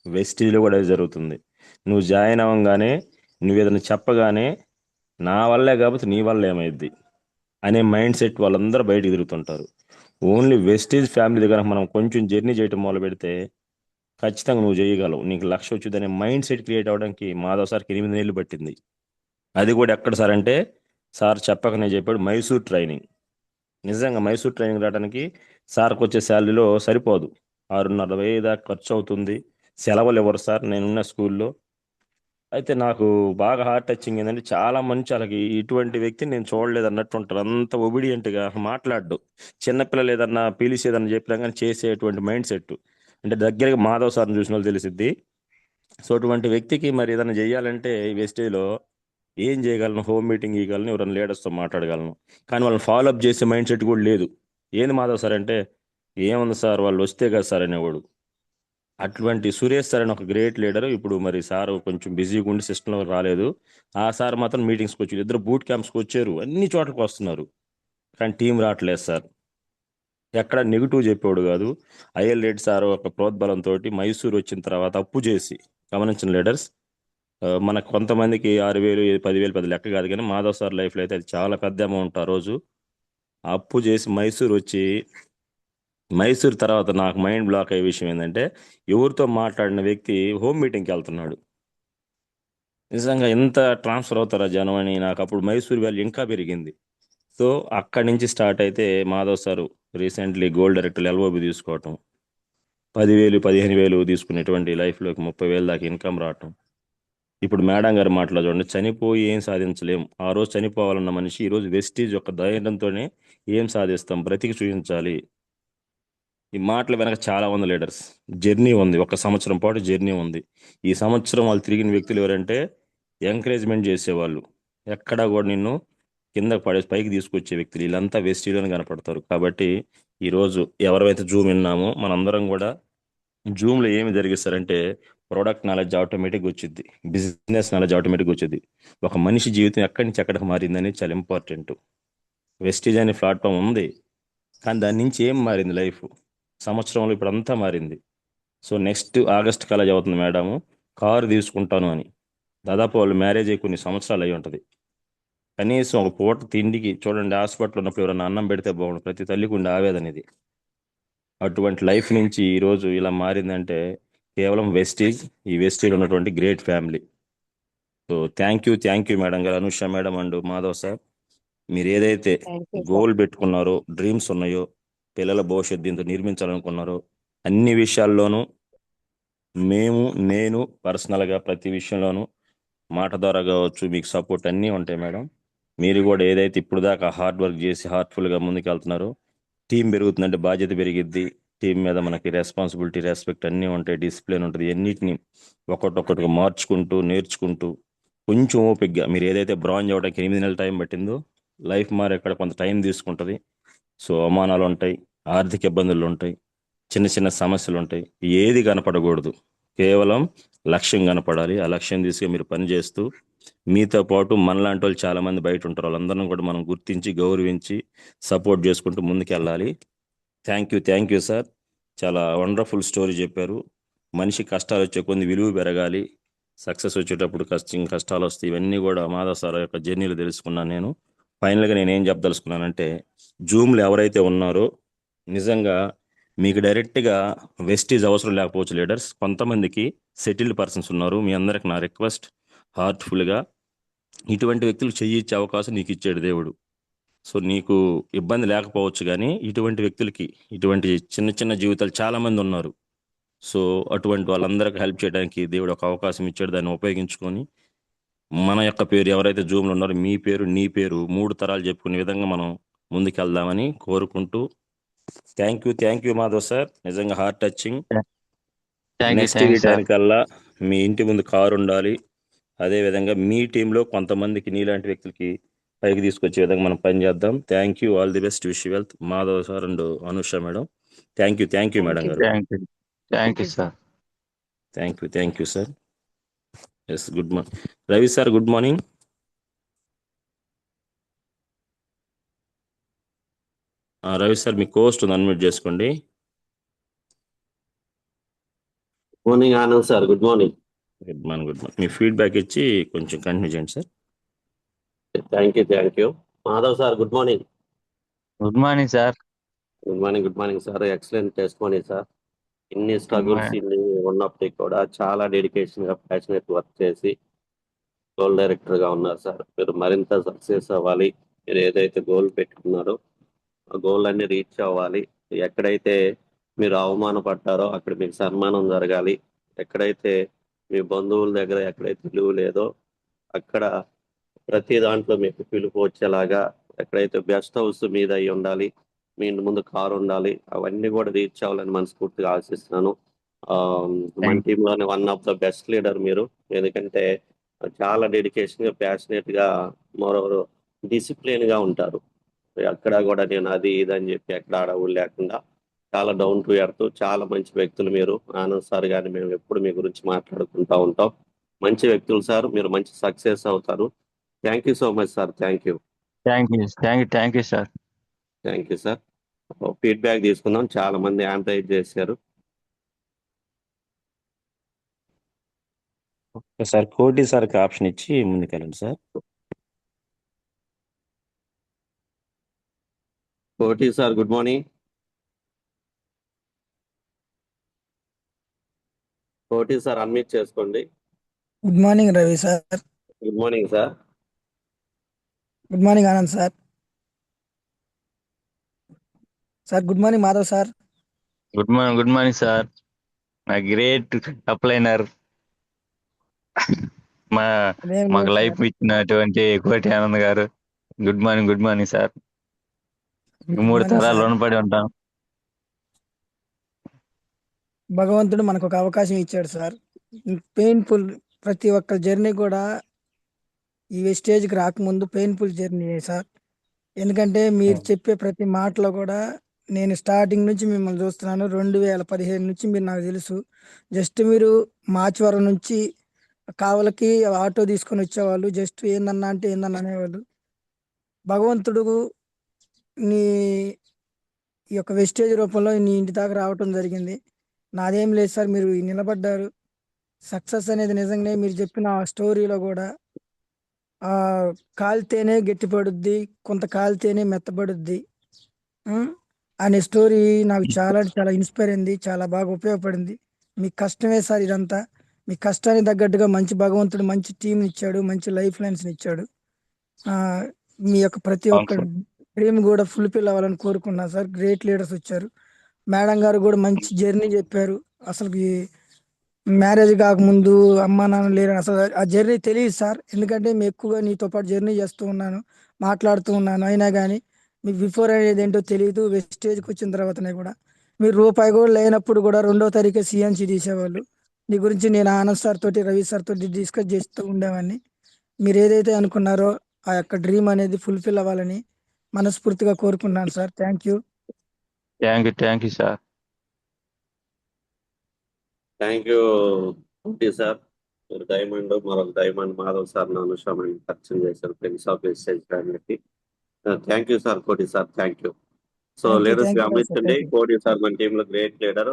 వెస్టీజ్లో కూడా అది జరుగుతుంది. నువ్వు జాయిన్ అవ్వగానే నువ్వు ఏదైనా చెప్పగానే నా వల్లే కాకపోతే నీ వల్ల ఏమైద్ది అనే మైండ్ సెట్ వాళ్ళందరూ బయట తిరుగుతుంటారు. ఓన్లీ వెస్టీజ్ ఫ్యామిలీ దగ్గర మనం కొంచెం జర్నీ చేయటం మొదలు పెడితే ఖచ్చితంగా నువ్వు చేయగలవు, నీకు లక్ష్యం వచ్చింది అనే మైండ్ సెట్ క్రియేట్ అవ్వడానికి మాధవ్ సార్కి 8 నెలలు పట్టింది. అది కూడా ఎక్కడ సార్ అంటే సార్ చెప్పకనే చెప్పాడు, మైసూర్ ట్రైనింగ్. నిజంగా మైసూర్ ట్రైనింగ్ రావడానికి సార్కి వచ్చే శాలరీలో సరిపోదు, 6,500 దాకా ఖర్చు అవుతుంది. సెలవులు ఇవ్వరు సార్ నేనున్న స్కూల్లో. అయితే నాకు బాగా హార్ట్ టచింగ్ ఏంటంటే చాలా మంచి, అలాగే ఇటువంటి వ్యక్తిని నేను చూడలేదు అన్నట్టు ఉంటారు. అంత ఒబిడియంట్గా మాట్లాడు, చిన్నపిల్లలు ఏదన్నా పిలిచి ఏదన్నా చెప్పినా కానీ చేసేటువంటి మైండ్ సెట్. అంటే దగ్గరగా మాధవ్ సార్ని చూసిన వాళ్ళు తెలిసిద్ది. సో అటువంటి వ్యక్తికి మరి ఏదైనా చేయాలంటే ఈ వెస్టేజ్లో ఏం చేయగలను, హోమ్ మీటింగ్ ఇవ్వగలను, ఎవరైనా లీడర్స్తో మాట్లాడగలను, కానీ వాళ్ళని ఫాలోఅప్ చేసే మైండ్ సెట్ కూడా లేదు. ఏంది మాధవ్ సార్ అంటే ఏముంది సార్ వాళ్ళు వస్తే కదా సార్ అనేవాడు. అటువంటి సురేష్ సార్ అని ఒక గ్రేట్ లీడర్. ఇప్పుడు మరి సార్ కొంచెం బిజీగా ఉండి సిస్టంలో రాలేదు. ఆ సార్ మాత్రం మీటింగ్స్కి వచ్చారు, ఇద్దరు బూట్ క్యాంప్స్కి వచ్చారు, అన్ని చోట్లకి వస్తున్నారు, కానీ టీం రావట్లేదు సార్. ఎక్కడ నెగిటివ్ చెప్పేవాడు కాదు. ఐఎల్ రెడ్డి సార్ ఒక ప్రోద్బలంతో మైసూర్ వచ్చిన తర్వాత అప్పు చేసి, గమనించిన లీడర్స్, మనకు కొంతమందికి 6,000 10,000 పెద్ద లెక్క కాదు, కానీ మాధవ్ సార్ లైఫ్లో అయితే అది చాలా పెద్ద అమౌంట్. ఆ రోజు ఆ అప్పు చేసి మైసూర్ వచ్చి, మైసూర్ తర్వాత నాకు మైండ్ బ్లాక్ అయ్యే విషయం ఏంటంటే, ఎవరితో మాట్లాడిన వ్యక్తి హోమ్ మీటింగ్కి వెళ్తున్నాడు. నిజంగా ఎంత ట్రాన్స్ఫర్ అవుతారా జనం అని నాకు అప్పుడు మైసూర్ వాల్యూ ఇంకా పెరిగింది. సో అక్కడి నుంచి స్టార్ట్ అయితే Madhav sir recently gold director LOB తీసుకోవటం, 10,000 15,000 తీసుకునేటువంటి లైఫ్లోకి 30,000 దాకా ఇన్కమ్ రావటం. ఇప్పుడు మేడం గారి మాటలో చూడండి, చనిపోయి ఏం సాధించలేం. ఆ రోజు చనిపోవాలన్న మనిషి ఈరోజు వెస్టీజ్ యొక్క ధైర్యంతోనే ఏం సాధిస్తాం, బ్రతికి చూపించాలి. ఈ మాటల వెనక చాలా ఉంది లీడర్స్, జర్నీ ఉంది, ఒక సంవత్సరం పాటు జర్నీ ఉంది. ఈ సంవత్సరం వాళ్ళు తిరిగిన వ్యక్తులు ఎవరంటే, ఎంకరేజ్మెంట్ చేసేవాళ్ళు, ఎక్కడా కూడా నిన్ను కిందకి పడేసి పైకి తీసుకొచ్చే వ్యక్తులు, వీళ్ళంతా వెస్టీలోనే కనపడతారు. కాబట్టి ఈరోజు ఎవరైతే జూమ్ విన్నామో మనందరం కూడా జూమ్లో ఏమి జరిగిస్తారంటే, ప్రోడక్ట్ నాలెడ్జ్ ఆటోమేటిక్గా వచ్చింది, బిజినెస్ నాలెడ్జ్ ఆటోమేటిక్గా వచ్చింది. ఒక మనిషి జీవితం ఎక్కడి నుంచి ఎక్కడికి మారిందని చాలా ఇంపార్టెంట్. వెస్టీజ్ అనే ప్లాట్ఫామ్ ఉంది, కానీ దాని నుంచి ఏం మారింది లైఫ్, సంవత్సరంలో ఇప్పుడు అంతా మారింది. సో నెక్స్ట్ ఆగస్ట్ కల్లా చదువుతుంది మేడము కారు తీసుకుంటాను అని. దాదాపు వాళ్ళు మ్యారేజ్ అయ్యి కొన్ని సంవత్సరాలు అయి ఉంటుంది. కనీసం ఒక పూట తిండికి చూడండి, హాస్పిటల్ ఉన్నప్పుడు ఎవరైనా అన్నం పెడితే బాగుండు, ప్రతి తల్లికి ఉండే ఆవేదన ఇది. అటువంటి లైఫ్ నుంచి ఈరోజు ఇలా మారిందంటే కేవలం వెస్టీజ్, ఈ వెస్టీజ్ ఉన్నటువంటి great family. So thank you madam గారు, Anusha madam and Madhav sir. మీరు ఏదైతే
థ్యాంక్ యూ సార్.
గోల్ పెట్టుకున్నారో, డ్రీమ్స్ ఉన్నాయో, పిల్లల భవిష్యత్తు దీంతో నిర్మించాలనుకున్నారో, అన్ని విషయాల్లోనూ నేను పర్సనల్గా ప్రతి విషయంలోనూ మాట ద్వారా కావచ్చు మీకు సపోర్ట్ అన్నీ ఉంటాయి మేడం. మీరు కూడా ఏదైతే ఇప్పుడు దాకా హార్డ్ వర్క్ చేసి హార్ట్ఫుల్గా ముందుకు వెళ్తున్నారో, టీం పెరుగుతుందంటే బాధ్యత పెరిగిద్ది, టీం మీద మనకి రెస్పాన్సిబిలిటీ, రెస్పెక్ట్ అన్నీ ఉంటాయి, డిసిప్లిన్ ఉంటుంది. అన్నిటిని ఒక్కొక్కటిగా మార్చుకుంటూ నేర్చుకుంటూ కొంచెం ఓపిక్గా, మీరు ఏదైతే బ్రాంజ్ అవ్వడానికి 8 నెలల టైం పట్టిందో, లైఫ్ మారే ఇక్కడ కొంత టైం తీసుకుంటుంది. సో అవమానాలు ఉంటాయి, ఆర్థిక ఇబ్బందులు ఉంటాయి, చిన్న చిన్న సమస్యలు ఉంటాయి, ఏది కనపడకూడదు, కేవలం లక్ష్యం కనపడాలి. ఆ లక్ష్యం తీసుకుని మీరు పని చేస్తూ, మీతో పాటు మనలాంటి వాళ్ళు చాలా మంది బయట ఉంటారు, వాళ్ళందరినీ కూడా మనం గుర్తించి గౌరవించి సపోర్ట్ చేసుకుంటూ ముందుకెళ్ళాలి. థ్యాంక్ యూ సార్, చాలా వండర్ఫుల్ స్టోరీ చెప్పారు. మనిషి కష్టాలు వచ్చే కొన్ని విలువ పెరగాలి, సక్సెస్ వచ్చేటప్పుడు కష్టాలు వస్తాయి, ఇవన్నీ కూడా మాధవ్ సార్ యొక్క జర్నీలో తెలుసుకున్నాను నేను. ఫైనల్గా నేను ఏం చెప్పదలుచుకున్నానంటే, జూమ్లో ఎవరైతే ఉన్నారో నిజంగా మీకు డైరెక్ట్గా వెస్టీజ్ అవసరం లేకపోవచ్చు లీడర్స్, కొంతమందికి సెటిల్డ్ పర్సన్స్ ఉన్నారు. మీ అందరికి నా రిక్వెస్ట్, హార్ట్ఫుల్గా ఇటువంటి వ్యక్తులకు చెయ్యిచ్చే అవకాశం నీకు ఇచ్చాడు దేవుడు. సో నీకు ఇబ్బంది లేకపోవచ్చు, కానీ ఇటువంటి వ్యక్తులకి, ఇటువంటి చిన్న చిన్న జీవితాలు చాలా మంది ఉన్నారు. సో అటువంటి వాళ్ళందరికీ హెల్ప్ చేయడానికి దేవుడు ఒక అవకాశం ఇచ్చాడు, దాన్ని ఉపయోగించుకొని మన యొక్క పేరు, ఎవరైతే జూమ్లో ఉన్నారో మీ పేరు, నీ పేరు 3 తరాలు చెప్పుకునే విధంగా మనం ముందుకెళ్దామని కోరుకుంటూ, థ్యాంక్ యూ మాధవ్ సార్, నిజంగా heart touching. Next
thank you sir.
వీటానికల్లా మీ ఇంటి ముందు కారు ఉండాలి, అదేవిధంగా మీ టీంలో కొంతమందికి నీలాంటి వ్యక్తులకి పైకి తీసుకొచ్చే విధంగా మనం పనిచేద్దాం. Thank you, all the best, wish wealth. Madhav sir and Anusha madam, thank you madam గారు.
Thank you sir.
Thank you sir. Yes, good morning Ravi sir, good morning. Ravi sir మీ కోస్ట్ అన్మ్యూట్ చేసుకోండి.
Morning Anand sir, good morning.
Good morning. మీ feedback ఇచ్చి కొంచెం continue చేయండి sir.
Thank you. Madhav sir, good morning.
Good morning sir.
Good morning sir. Excellent test morning sir. ఇన్ని struggles ఇన్ని ఉన్నప్పటికీ కూడా చాలా డెడికేషన్ గా ప్యాషనేట్ వర్క్ చేసి గోల్ డైరెక్టర్ గా ఉన్నారు సార్. మీరు మరింత సక్సెస్ అవ్వాలి. మీరు ఏదైతే గోల్ పెట్టుకున్నారో ఆ గోల్ అన్ని రీచ్ అవ్వాలి. ఎక్కడైతే మీరు అవమానపడ్డారో అక్కడ మీకు సన్మానం జరగాలి. ఎక్కడైతే మీ బంధువుల దగ్గర ఎక్కడైతే విలువ లేదో అక్కడ ప్రతి దాంట్లో మీకు పిలుపు వచ్చేలాగా, ఎక్కడైతే బెస్ట్ హౌస్ మీద అయి ఉండాలి, మీ ఇంటి ముందు కారు ఉండాలి, అవన్నీ కూడా రీచ్ అవ్వాలని మనస్ఫూర్తిగా ఆశిస్తున్నాను. మన టీంలోనే one of the best leader మీరు. ఎందుకంటే చాలా డెడికేషన్ గా, ప్యాషనేట్ గా, మరోవర్ డిసిప్లిన్ గా ఉంటారు. అక్కడ కూడా నేను అది ఇది అని చెప్పి ఎక్కడ అడవులు లేకుండా చాలా డౌన్ టు ఎర్త్, చాలా మంచి వ్యక్తులు మీరు. ఆనంద్ సార్ గాని మేము ఎప్పుడు మీ గురించి మాట్లాడుకుంటా ఉంటాం. మంచి వ్యక్తులు సార్, మీరు మంచి సక్సెస్ అవుతారు. Thank you so much sir. Thank you.
Thank you sir.
Thank you sir. Feedback తీసుకుందాం. చాలా మంది యాంప్రైజ్ చేశారు.
సార్ కోటి సార్కి ఆప్షన్ ఇచ్చి ముందుకెళ్ళండి సార్.
కోటి సార్ గుడ్ మార్నింగ్. కోటి సార్ అన్మ్యూట్ చేసుకోండి.
Good morning Ravi sir.
Good morning sir.
Good morning Anand sir. Sir good morning Madhav sir.
Good morning sir. నా గ్రేట్ అప్లైనర్,
అదేం
మాకు
లేదు
లైఫ్
సార్.
ఇచ్చినటువంటి కోటి ఆనంద్ గారు. Good morning sir.
Good
3
morning
తరాలు
సార్.
రుణపడి ఉంటాం.
భగవంతుడు మనకు ఒక అవకాశం ఇచ్చాడు సార్. పెయిన్ఫుల్, ప్రతి ఒక్క జర్నీ కూడా ఈ స్టేజ్కి రాకముందు పెయిన్ఫుల్ జర్నీ సార్. ఎందుకంటే మీరు చెప్పే ప్రతి మాటలో కూడా నేను స్టార్టింగ్ నుంచి మిమ్మల్ని చూస్తున్నాను. 2015 నుంచి మీరు నాకు తెలుసు. జస్ట్ మీరు మాచవరం నుంచి కావలకి ఆటో తీసుకొని వచ్చేవాళ్ళు. జస్ట్ ఏందన్నా అంటే ఏందన్నా అనేవాళ్ళు. భగవంతుడు నీ ఈ యొక్క వెస్టేజ్ రూపంలో నీ ఇంటి దాకా రావటం జరిగింది. నాదేం లేదు సార్, మీరు నిలబడ్డారు. సక్సెస్ అనేది నిజంగానే మీరు చెప్పిన ఆ స్టోరీలో కూడా ఆ కాలితేనే గట్టిపడుద్ది, కొంత కాలితేనే మెత్తబడుద్ది అనే స్టోరీ నాకు చాలా అంటే చాలా ఇన్స్పైర్ అయింది. చాలా బాగా ఉపయోగపడింది. మీ కష్టమే సార్ ఇదంతా. మీ కష్టానికి తగ్గట్టుగా మంచి భగవంతుడు మంచి టీంని ఇచ్చాడు, మంచి లైఫ్ లైన్స్ని ఇచ్చాడు. ఆ మీ యొక్క ప్రతి
అవును
ఒక్క
సార్.
డ్రీమ్ కూడా ఫుల్ఫిల్ అవ్వాలని కోరుకున్నా సార్. గ్రేట్ లీడర్స్ వచ్చారు. మేడం గారు కూడా మంచి జర్నీ చెప్పారు. అసలుకి మ్యారేజ్ కాకముందు అమ్మా నాన్న లేరు, అసలు ఆ జర్నీ తెలియదు సార్. ఎందుకంటే మేము ఎక్కువగా నీతో పాటు జర్నీ చేస్తూ ఉన్నాను, మాట్లాడుతూ ఉన్నాను. అయినా కానీ మీకు బిఫోర్ అనేది ఏంటో తెలియదు. వెస్టేజ్కి వచ్చిన తర్వాతనే కూడా మీరు రూపాయి కూడా లేనప్పుడు కూడా 2వ తారీఖే సిఎన్సి తీసేవాళ్ళు. నీ గురించి నేను ఆనంద్ సార్ తోటి, రవి సార్ తోటి డిస్కస్ చేస్తూ ఉండేవాడిని. మీరు ఏదైతే అనుకున్నారో ఆ యొక్క డ్రీమ్ అనేది ఫుల్ఫిల్ అవ్వాలని మనస్ఫూర్తిగా కోరుకుంటున్నాను sir. Thank you.
Thank you sir.
Thank you Koti sir. మీరు డైమండ్, మరొక డైమండ్ మాధవ్ సార్ అనుషామని పరిచయం చేశారు ఫ్రెండ్స్ ఆఫ్ వెస్టేజ్ ఫ్యామిలీకి. థ్యాంక్ యూ సార్ కోటి sir. Thank you. So
thank you.
Leaders
thank you sir.
గమనించండి,
థ్యాంక్ యూ.
కోటి సార్ మన టీంలో great leader.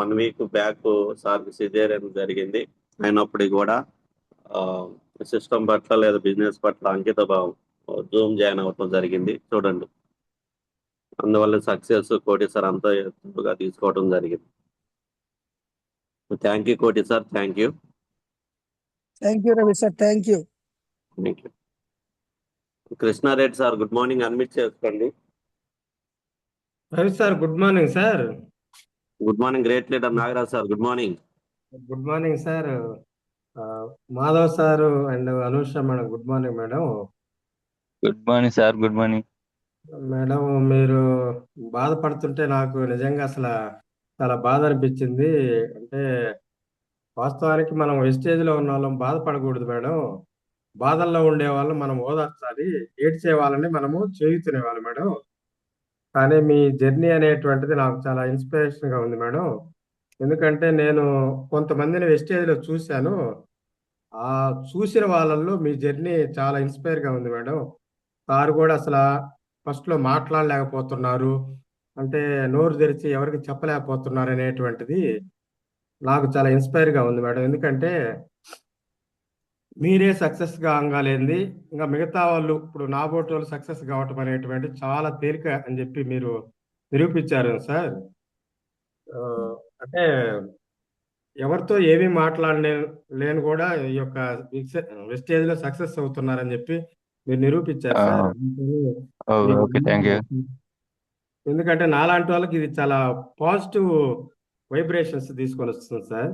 1 week back sir caesarean జరిగింది. అయినప్పటికీ కూడా సిస్టమ్ పట్ల లేదా బిజినెస్ పట్ల అంకిత భావం, జూమ్ జాయిన్ అవ్వటం జరిగింది. చూడండి, అందువల్ల సక్సెస్ కోటి సార్ అంత త్వరగా తీసుకోవడం జరిగింది. Thank you Koti sir. Thank you.
Thank you Ravi sir. Thank you.
Thank you. Krishna Reddy sir good morning. Unmute చేసుకోండి.
Ravi sir good morning sir.
Good morning. Great leader Nagaraj sir good morning.
Good morning sir. Madhav sir and Anusha madam good morning madam.
Good morning sir. Good morning
madam, మీరు బాధపడుతుంటే నాకు నిజంగా అసలు చాలా బాధ అనిపించింది. అంటే వాస్తవానికి మనం వెస్టేజ్లో ఉన్న వాళ్ళం బాధపడకూడదు మేడం. బాధల్లో ఉండే వాళ్ళని మనం ఓదార్చాలి, ఏడ్చే వాళ్ళని మనము చేయుతునేవాళ్ళు మేడం. కానీ మీ జర్నీ అనేటువంటిది నాకు చాలా ఇన్స్పిరేషన్గా ఉంది మేడం. ఎందుకంటే నేను కొంతమందిని వెస్టేజ్లో చూశాను. ఆ చూసిన వాళ్ళల్లో మీ జర్నీ చాలా ఇన్స్పైర్గా ఉంది మేడం. సార్ కూడా అసలు ఫస్ట్లో మాట్లాడలేకపోతున్నారు, అంటే నోరు తెరిచి ఎవరికి చెప్పలేకపోతున్నారు అనేటువంటిది నాకు చాలా ఇన్స్పైర్గా ఉంది మేడం. ఎందుకంటే మీరే సక్సెస్ కాగలేంది ఇంకా మిగతా వాళ్ళు ఇప్పుడు నాబోటి వాళ్ళు సక్సెస్ కావటం అనేటువంటి చాలా తేలిక అని చెప్పి మీరు నిరూపించారు సార్. అంటే ఎవరితో ఏమీ లేని కూడా ఈ యొక్క వెస్టేజ్ లో సక్సెస్ అవుతున్నారని చెప్పి మీరు నిరూపించారు సార్. మీకు
ఓకే. Thank you.
ఎందుకంటే నాలాంటి వాళ్ళకి ఇది చాలా పాజిటివ్ వైబ్రేషన్స్ తీసుకొని వస్తుంది సార్.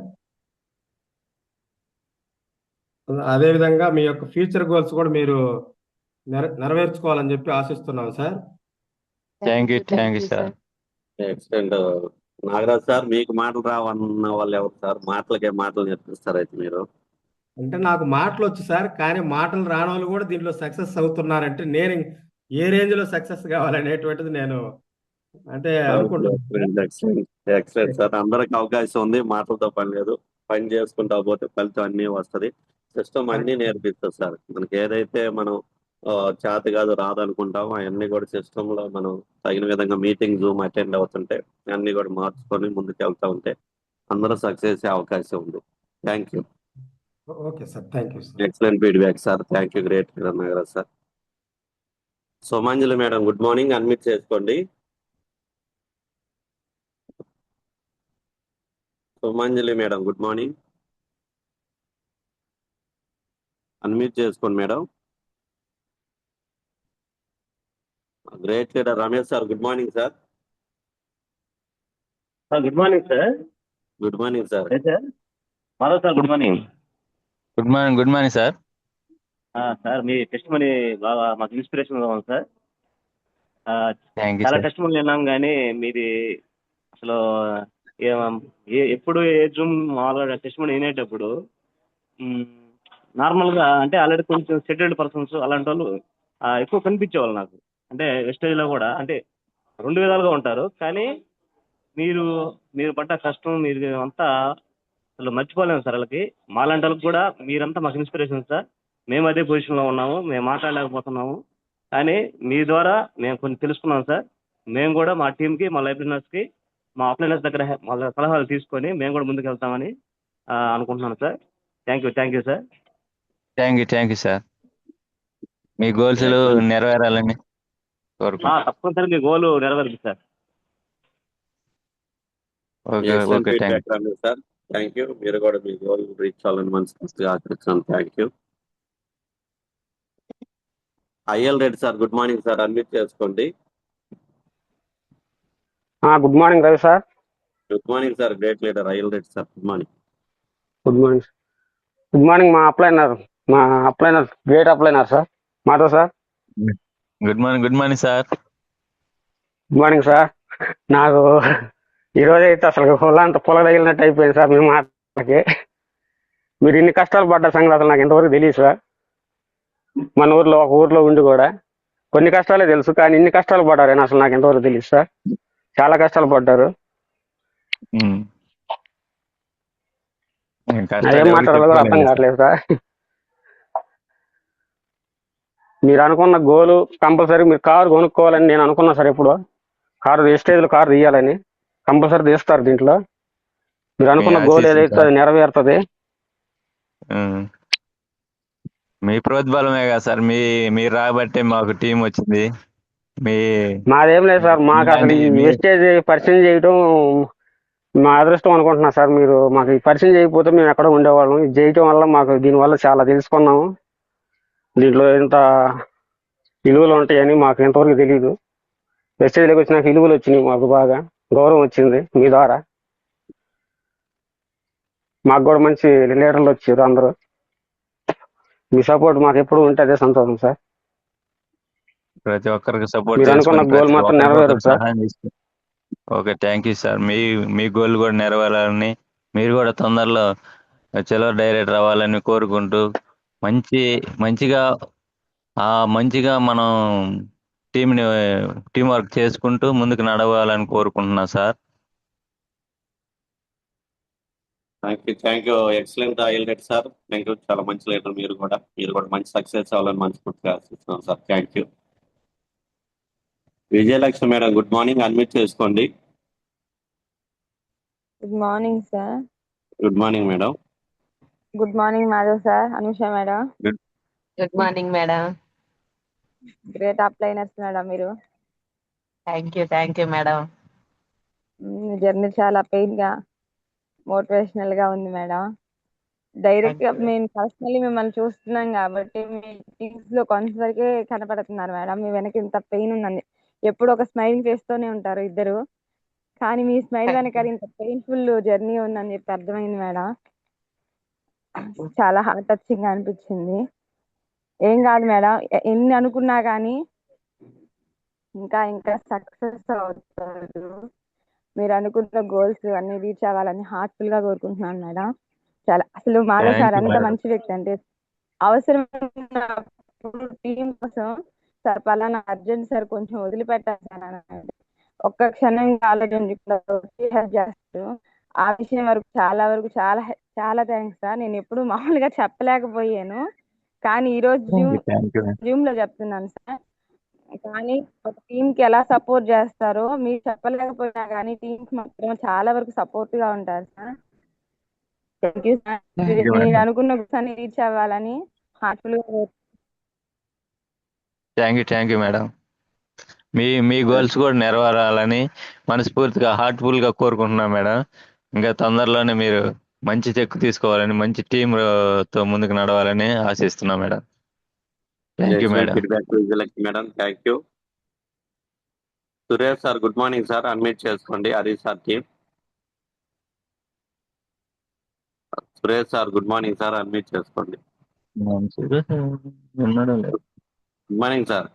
అదేవిధంగా మీ యొక్క ఫ్యూచర్ గోల్స్ కూడా మీరు నెరవేర్చుకోవాలని చెప్పి ఆశిస్తున్నాం sir.
Thank you sir.
Excellent. Nagaraj sir, మీకు మాటలు రావన్న వాళ్ళు ఎవరు సార్? మాటలకే మాటలు నేర్పిస్తారు అయితే మీరు.
అంటే నాకు మాటలు వచ్చు సార్, కానీ మాటలు రాని వాళ్ళు కూడా దీంట్లో సక్సెస్ అవుతున్నారంటే నేను ఏ రేంజ్ లో సక్సెస్ కావాలనేటువంటిది నేను అంటే అనుకుంటున్నాను
ఎక్సలెంట్ సార్. అందరికి అవకాశం ఉంది, మాటలతో పని లేదు. పని చేసుకుంటా పోతే ఫలితం అన్నీ వస్తది. సిస్టమ్ అన్నీ నేర్పిస్తుంది సార్. మనకి ఏదైతే మనం చేత కాదు రాదనుకుంటామో అవన్నీ కూడా సిస్టమ్ లో మనం తగిన విధంగా మీటింగ్ జూమ్ అటెండ్ అవుతుంటే అన్ని కూడా మార్చుకొని ముందుకు వెళ్తా ఉంటే అందరూ సక్సెస్ అయ్యే అవకాశం ఉంది. Thank you.
Okay sir, thank you sir.
Excellent feedback sir. Thank you. Great Nagaraj sir. Somanjali madam good morning. Unmute చేసుకోండి. Somanjali madam good morning. Unmute చేసుకోండి madam. Great leader Ramesh sir good morning sir.
Good morning sir.
Good morning sir.
Sir Madhav sir good morning.
Good morning sir.
Sir మీ testimony బాగా మాకు inspiration ఉంది sir.
Thank you
చాలా
sir.
Testimony విన్నాం కానీ మీది అసలు ఎప్పుడు ఏ జూమ్ మామూలుగా టెస్ట్ మనీ వినేటప్పుడు నార్మల్గా అంటే ఆల్రెడీ కొంచెం సెటిల్డ్ పర్సన్స్ అలాంటి వాళ్ళు ఎక్కువ కనిపించేవాళ్ళు నాకు. అంటే వెస్టేజ్లో కూడా అంటే రెండు విధాలుగా ఉంటారు, కానీ మీరు పడ్డ కష్టం మీరు అంతా అసలు మర్చిపోలేము సార్. వాళ్ళకి మాలాంటి వాళ్ళకి కూడా మీరంతా మాకు ఇన్స్పిరేషన్ సార్. మేము అదే పొజిషన్లో ఉన్నాము, మేము మాట్లాడలేకపోతున్నాము, కానీ మీ ద్వారా మేము కొన్ని తెలుసుకున్నాం సార్. మేము కూడా మా టీంకి, మా లైబ్రరీనర్స్కి, మా అప్లైనర్స్ దగ్గర వాళ్ళ సలహాలు తీసుకొని మేము కూడా ముందుకు వెళ్తామని అనుకుంటున్నాను sir. Thank you sir.
Thank you sir. మీ గోల్స్ నెరవేరాలని కోరుకుంటున్నాను.
తప్పనిసరి మీ గోల్ నెరవేరుతుంది sir.
Okay thank you
sir. Thank you. మీరు కూడా మీ గోల్ రీచ్ అవ్వాలని మనస్ఫూర్తిగా ఆశిస్తున్నాను. Thank you. IL Reddy sir good morning sir. Unmute చేసుకోండి.
Good morning Ravi sir.
Good morning sir. Great leader IL Reddy sir good morning.
Good morning. Good morning మా అప్లైనర్ great అప్లైనర్ sir Madhav sir.
Good morning sir.
Good morning sir. నాకు ఈరోజు అయితే అసలు పొలంతా పొల తగిలినట్టు అయిపోయింది sir. మీ మాటలకి మీరు ఇన్ని కష్టాలు పడ్డ సంగతి అసలు నాకు ఇంతవరకు తెలియదు సార్. మన ఒక ఊర్లో ఉండి కూడా కొన్ని కష్టాలే తెలుసు, కానీ ఇన్ని కష్టాలు పడ్డారని అసలు నాకు ఇంతవరకు తెలియదు సార్. చాలా కష్టాలు పడ్డారు. ఏం మాట్లాడాలో కూడా అర్థం కావట్లేదు సార్. మీరు అనుకున్న గోలు కంపల్సరీ మీరు కారు కొనుక్కోవాలని నేను అనుకున్నా సార్. ఎప్పుడు వేస్టేజ్లో కారు తీయాలని కంపల్సరీ తీస్తారు. దీంట్లో మీరు అనుకున్న గోల్ ఏదైతే అది నెరవేరుతుంది.
మీ ప్రోద్బలమే కదా సార్. మీరు రాబట్టే మాకు టీం వచ్చింది.
మాదేం లేదు సార్. మాకు అసలు ఈ వేస్టేజ్ పరిచయం చేయడం మా అదృష్టం అనుకుంటున్నా సార్. మీరు మాకు ఈ పరిచయం చేయకపోతే మేము ఎక్కడ ఉండేవాళ్ళం. ఇది చేయటం వల్ల మాకు దీనివల్ల చాలా తెలుసుకున్నాము. దీంట్లో ఎంత విలువలు ఉంటాయని మాకు ఎంతవరకు తెలియదు. వెస్టేజ్లోకి వచ్చినాక విలువలు వచ్చినాయి, మాకు బాగా గౌరవం వచ్చింది మీ ద్వారా. మాకు కూడా మంచి లీడర్లు వచ్చారు అందరూ. మీ సపోర్ట్ మాకు ఎప్పుడు ఉంటే అదే సంతోషం సార్.
ప్రతి ఒక్కరికి సపోర్ట్
మీరు అనుకున్న గోల్ మాత్రం నెరవేరు sir.
Okay thank you sir. మీ గోల్ కూడా నెరవేరాలని, మీరు కూడా తొందరలో చలో డైరెక్టర్ అవ్వాలని కోరుకుంటూ మంచిగా మనం టీం వర్క్ చేసుకుంటూ ముందుకు నడవాలని కోరుకుంటున్నా sir.
Thank you. Excellent IL Reddy sir. Thank you. చాలా మంచి లీడర్. మీరు కూడా మంచి సక్సెస్ అవ్వాలని మనస్ఫూర్తిగా ఆశిస్తున్నాం sir. Thank you. Vijayalakshmi madam good morning. Unmute చేసుకోండి.
Good morning sir.
Good morning madam.
Good morning Madhav sir, Anusha madam.
Good morning madam.
Great అప్లైనర్స్ మేడం మీరు.
Thank you madam.
జర్నీ చాలా పెయిన్ గా మోటివేషనల్ గా ఉంది మేడం. డైరెక్ట్ గా మేము పర్సనల్లీ మిమ్మల్ని చూస్తున్నాం కాబట్టి మీ టీమ్స్ లో కొంతవరకే కనపడుతున్నారు మేడం. మీ వెనక ఇంత పెయిన్ ఉందండి. ఎప్పుడు ఒక స్మైలింగ్ ఫేస్ తోనే ఉంటారు ఇద్దరు, కానీ మీ స్మైల్ వెనక ఇంత పెయిన్ఫుల్ జర్నీ ఉందని చెప్పి అర్థమైంది మేడం. చాలా హార్ట్ టచింగ్ గా అనిపించింది. ఏం కాదు మేడం, ఎన్ని అనుకున్నా కానీ ఇంకా సక్సెస్ అవుతారు. మీరు అనుకున్న గోల్స్ అన్ని రీచ్ అవ్వాలని హార్ట్ఫుల్ గా కోరుకుంటున్నాను మేడం. చాలా అసలు మాధవ్ సార్ అంత మంచి వ్యక్తి. అంటే అవసరం టీం కోసం సార్ పలానా అర్జెంట్ సార్ కొంచెం వదిలిపెట్టారు సార్ అన్నాడు. ఒక్క క్షణం ఆలోచించి హెల్ప్ చేస్తారు. ఆ విషయం వరకు చాలా చాలా థ్యాంక్స్ సార్. నేను ఎప్పుడు మామూలుగా చెప్పలేకపోయాను, కానీ ఈరోజు
థ్యాంక్ యూ.
జూమ్ లో చెప్తున్నాను సార్. కానీ ఒక టీమ్ కి ఎలా సపోర్ట్ చేస్తారో మీరు చెప్పలేకపోయినా కానీ టీమ్ కి మాత్రం చాలా వరకు సపోర్ట్ గా ఉంటారు sir. Thank you sir.
Thank you
మీరు
మేడం.
అనుకున్న గుర్తు రీచ్ అవ్వాలని హార్ట్ఫుల్ గా
thank you madam. Me goals కూడా నెరవేరాలని మనస్ఫూర్తిగా హార్ట్ఫుల్ గా కోరుకుంటున్నాం మేడం. ఇంకా తొందరలోనే మీరు మంచి చెక్కు తీసుకోవాలని, మంచి టీమ్ తో ముందుకు నడవాలని ఆశిస్తున్నాం madam. Thank you madam.
Feedback madam. Thank you. Suresh sir good morning sir, admit చేసుకోండి. Hari sir team. Suresh sir good morning sir, admit చేసుకోండి. Good morning sir.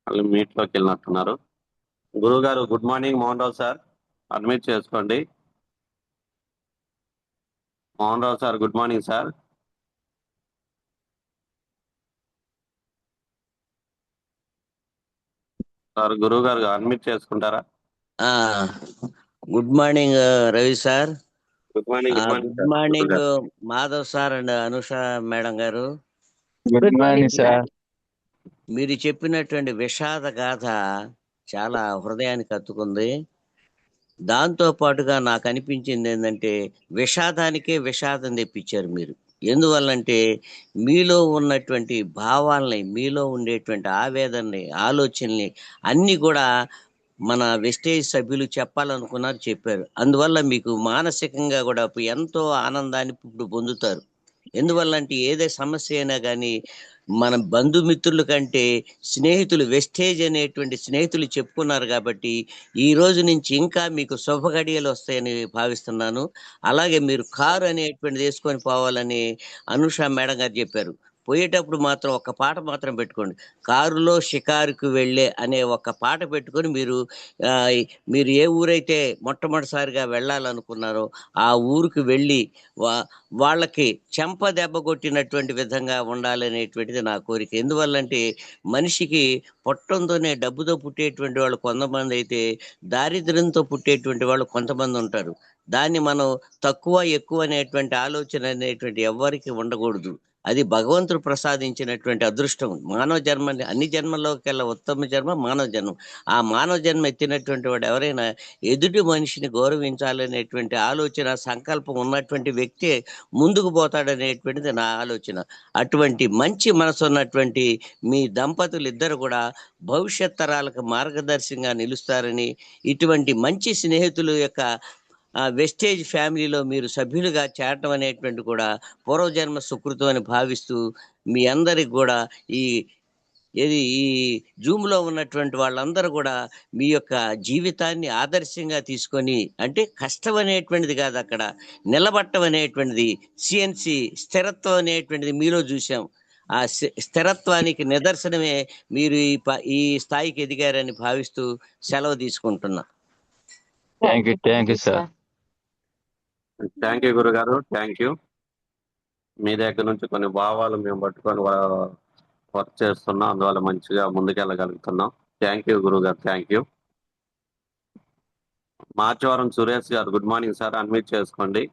వాళ్ళు మీట్లోకి వెళ్ళినట్టున్నారు. గురువు గారు good morning. Mohan Rao sir admit చేసుకోండి. Mohan Rao sir good morning sir. Sir గురువు గారు అడ్మిట్ చేసుకుంటారా?
Good morning Ravi sir.
Good morning.
Good morning Madhav sir and Anusha madam గారు.
Good morning sir.
మీరు చెప్పినటువంటి విషాద గాథ చాలా హృదయానికి హత్తుకుంది. దాంతో పాటుగా నాకు అనిపించింది ఏంటంటే విషాదానికే విషాదం తెప్పించారు మీరు. ఎందువల్లంటే మీలో ఉన్నటువంటి భావాల్ని, మీలో ఉండేటువంటి ఆవేదనని, ఆలోచనల్ని అన్నీ కూడా మన వెస్టేజ్ సభ్యులు చెప్పాలనుకున్నారు, చెప్పారు. అందువల్ల మీకు మానసికంగా కూడా ఎంతో ఆనందాన్ని ఇప్పుడు పొందుతారు. ఎందువల్లంటే ఏదే సమస్య అయినా కానీ మన బంధుమిత్రుల కంటే స్నేహితులు, వెస్టేజ్ అనేటువంటి స్నేహితులు చెప్పుకున్నారు కాబట్టి ఈ రోజు నుంచి ఇంకా మీకు శుభగడియలు వస్తాయని భావిస్తున్నాను. అలాగే మీరు కారు అనేటువంటిది వేసుకొని పోవాలని అనుష మేడం గారు చెప్పారు. పోయేటప్పుడు మాత్రం ఒక పాట మాత్రం పెట్టుకోండి. కారులో షికారుకు వెళ్ళే అనే ఒక పాట పెట్టుకొని మీరు ఏ ఊరైతే మొట్టమొదటిసారిగా వెళ్ళాలనుకున్నారో ఆ ఊరికి వెళ్ళి వాళ్ళకి చెంప దెబ్బ కొట్టినటువంటి విధంగా ఉండాలనేటువంటిది నా కోరిక. ఎందువల్లంటే మనిషికి పొట్టంతోనే డబ్బుతో పుట్టేటువంటి వాళ్ళు కొంతమంది అయితే, దారిద్ర్యంతో పుట్టేటువంటి వాళ్ళు కొంతమంది ఉంటారు. దాన్ని మనం తక్కువ ఎక్కువ అనేటువంటి ఆలోచన అనేటువంటి ఎవ్వరికి ఉండకూడదు. అది భగవంతుడు ప్రసాదించినటువంటి అదృష్టం. మానవ జన్మ అన్ని జన్మల్లోకెల్లా ఉత్తమ జన్మ మానవ జన్మ. ఆ మానవ జన్మ ఎత్తినటువంటి వాడు ఎవరైనా ఎదుటి మనిషిని గౌరవించాలనేటువంటి ఆలోచన, సంకల్పం ఉన్నటువంటి వ్యక్తి ముందుకు పోతాడనేటువంటిది నా ఆలోచన. అటువంటి మంచి మనసు ఉన్నటువంటి మీ దంపతులు ఇద్దరు కూడా భవిష్యత్ తరాలకు మార్గదర్శకంగా నిలుస్తారని, ఇటువంటి మంచి స్నేహితులు యొక్క వెస్టేజ్ ఫ్యామిలీలో మీరు సభ్యులుగా చేరటం అనేటువంటి కూడా పూర్వజన్మ సుకృతం అని భావిస్తూ మీ అందరికి కూడా ఈ జూమ్లో ఉన్నటువంటి వాళ్ళందరూ కూడా మీ యొక్క జీవితాన్ని ఆదర్శంగా తీసుకొని, అంటే కష్టం అనేటువంటిది కాదు, అక్కడ నిలబట్టం అనేటువంటిది, సిఎన్సి స్థిరత్వం అనేటువంటిది మీలో చూసాం. ఆ స్థిరత్వానికి నిదర్శనమే మీరు ఈ స్థాయికి ఎదిగారని భావిస్తూ సెలవు తీసుకుంటున్నా.
Thank you sir.
Thank you గురుగారు. Thank you. మీ దగ్గర నుంచి కొన్ని భావాలు మేము పట్టుకొని వర్క్ చేస్తున్నాం, అందువల్ల మంచిగా ముందుకెళ్ళగలుగుతున్నాం. థ్యాంక్ యూ గురుగారు. Thank you. మార్చవరం సురేష్ గారు గుడ్ మార్నింగ్ సార్, అన్మ్యూట్ చేసుకోండి.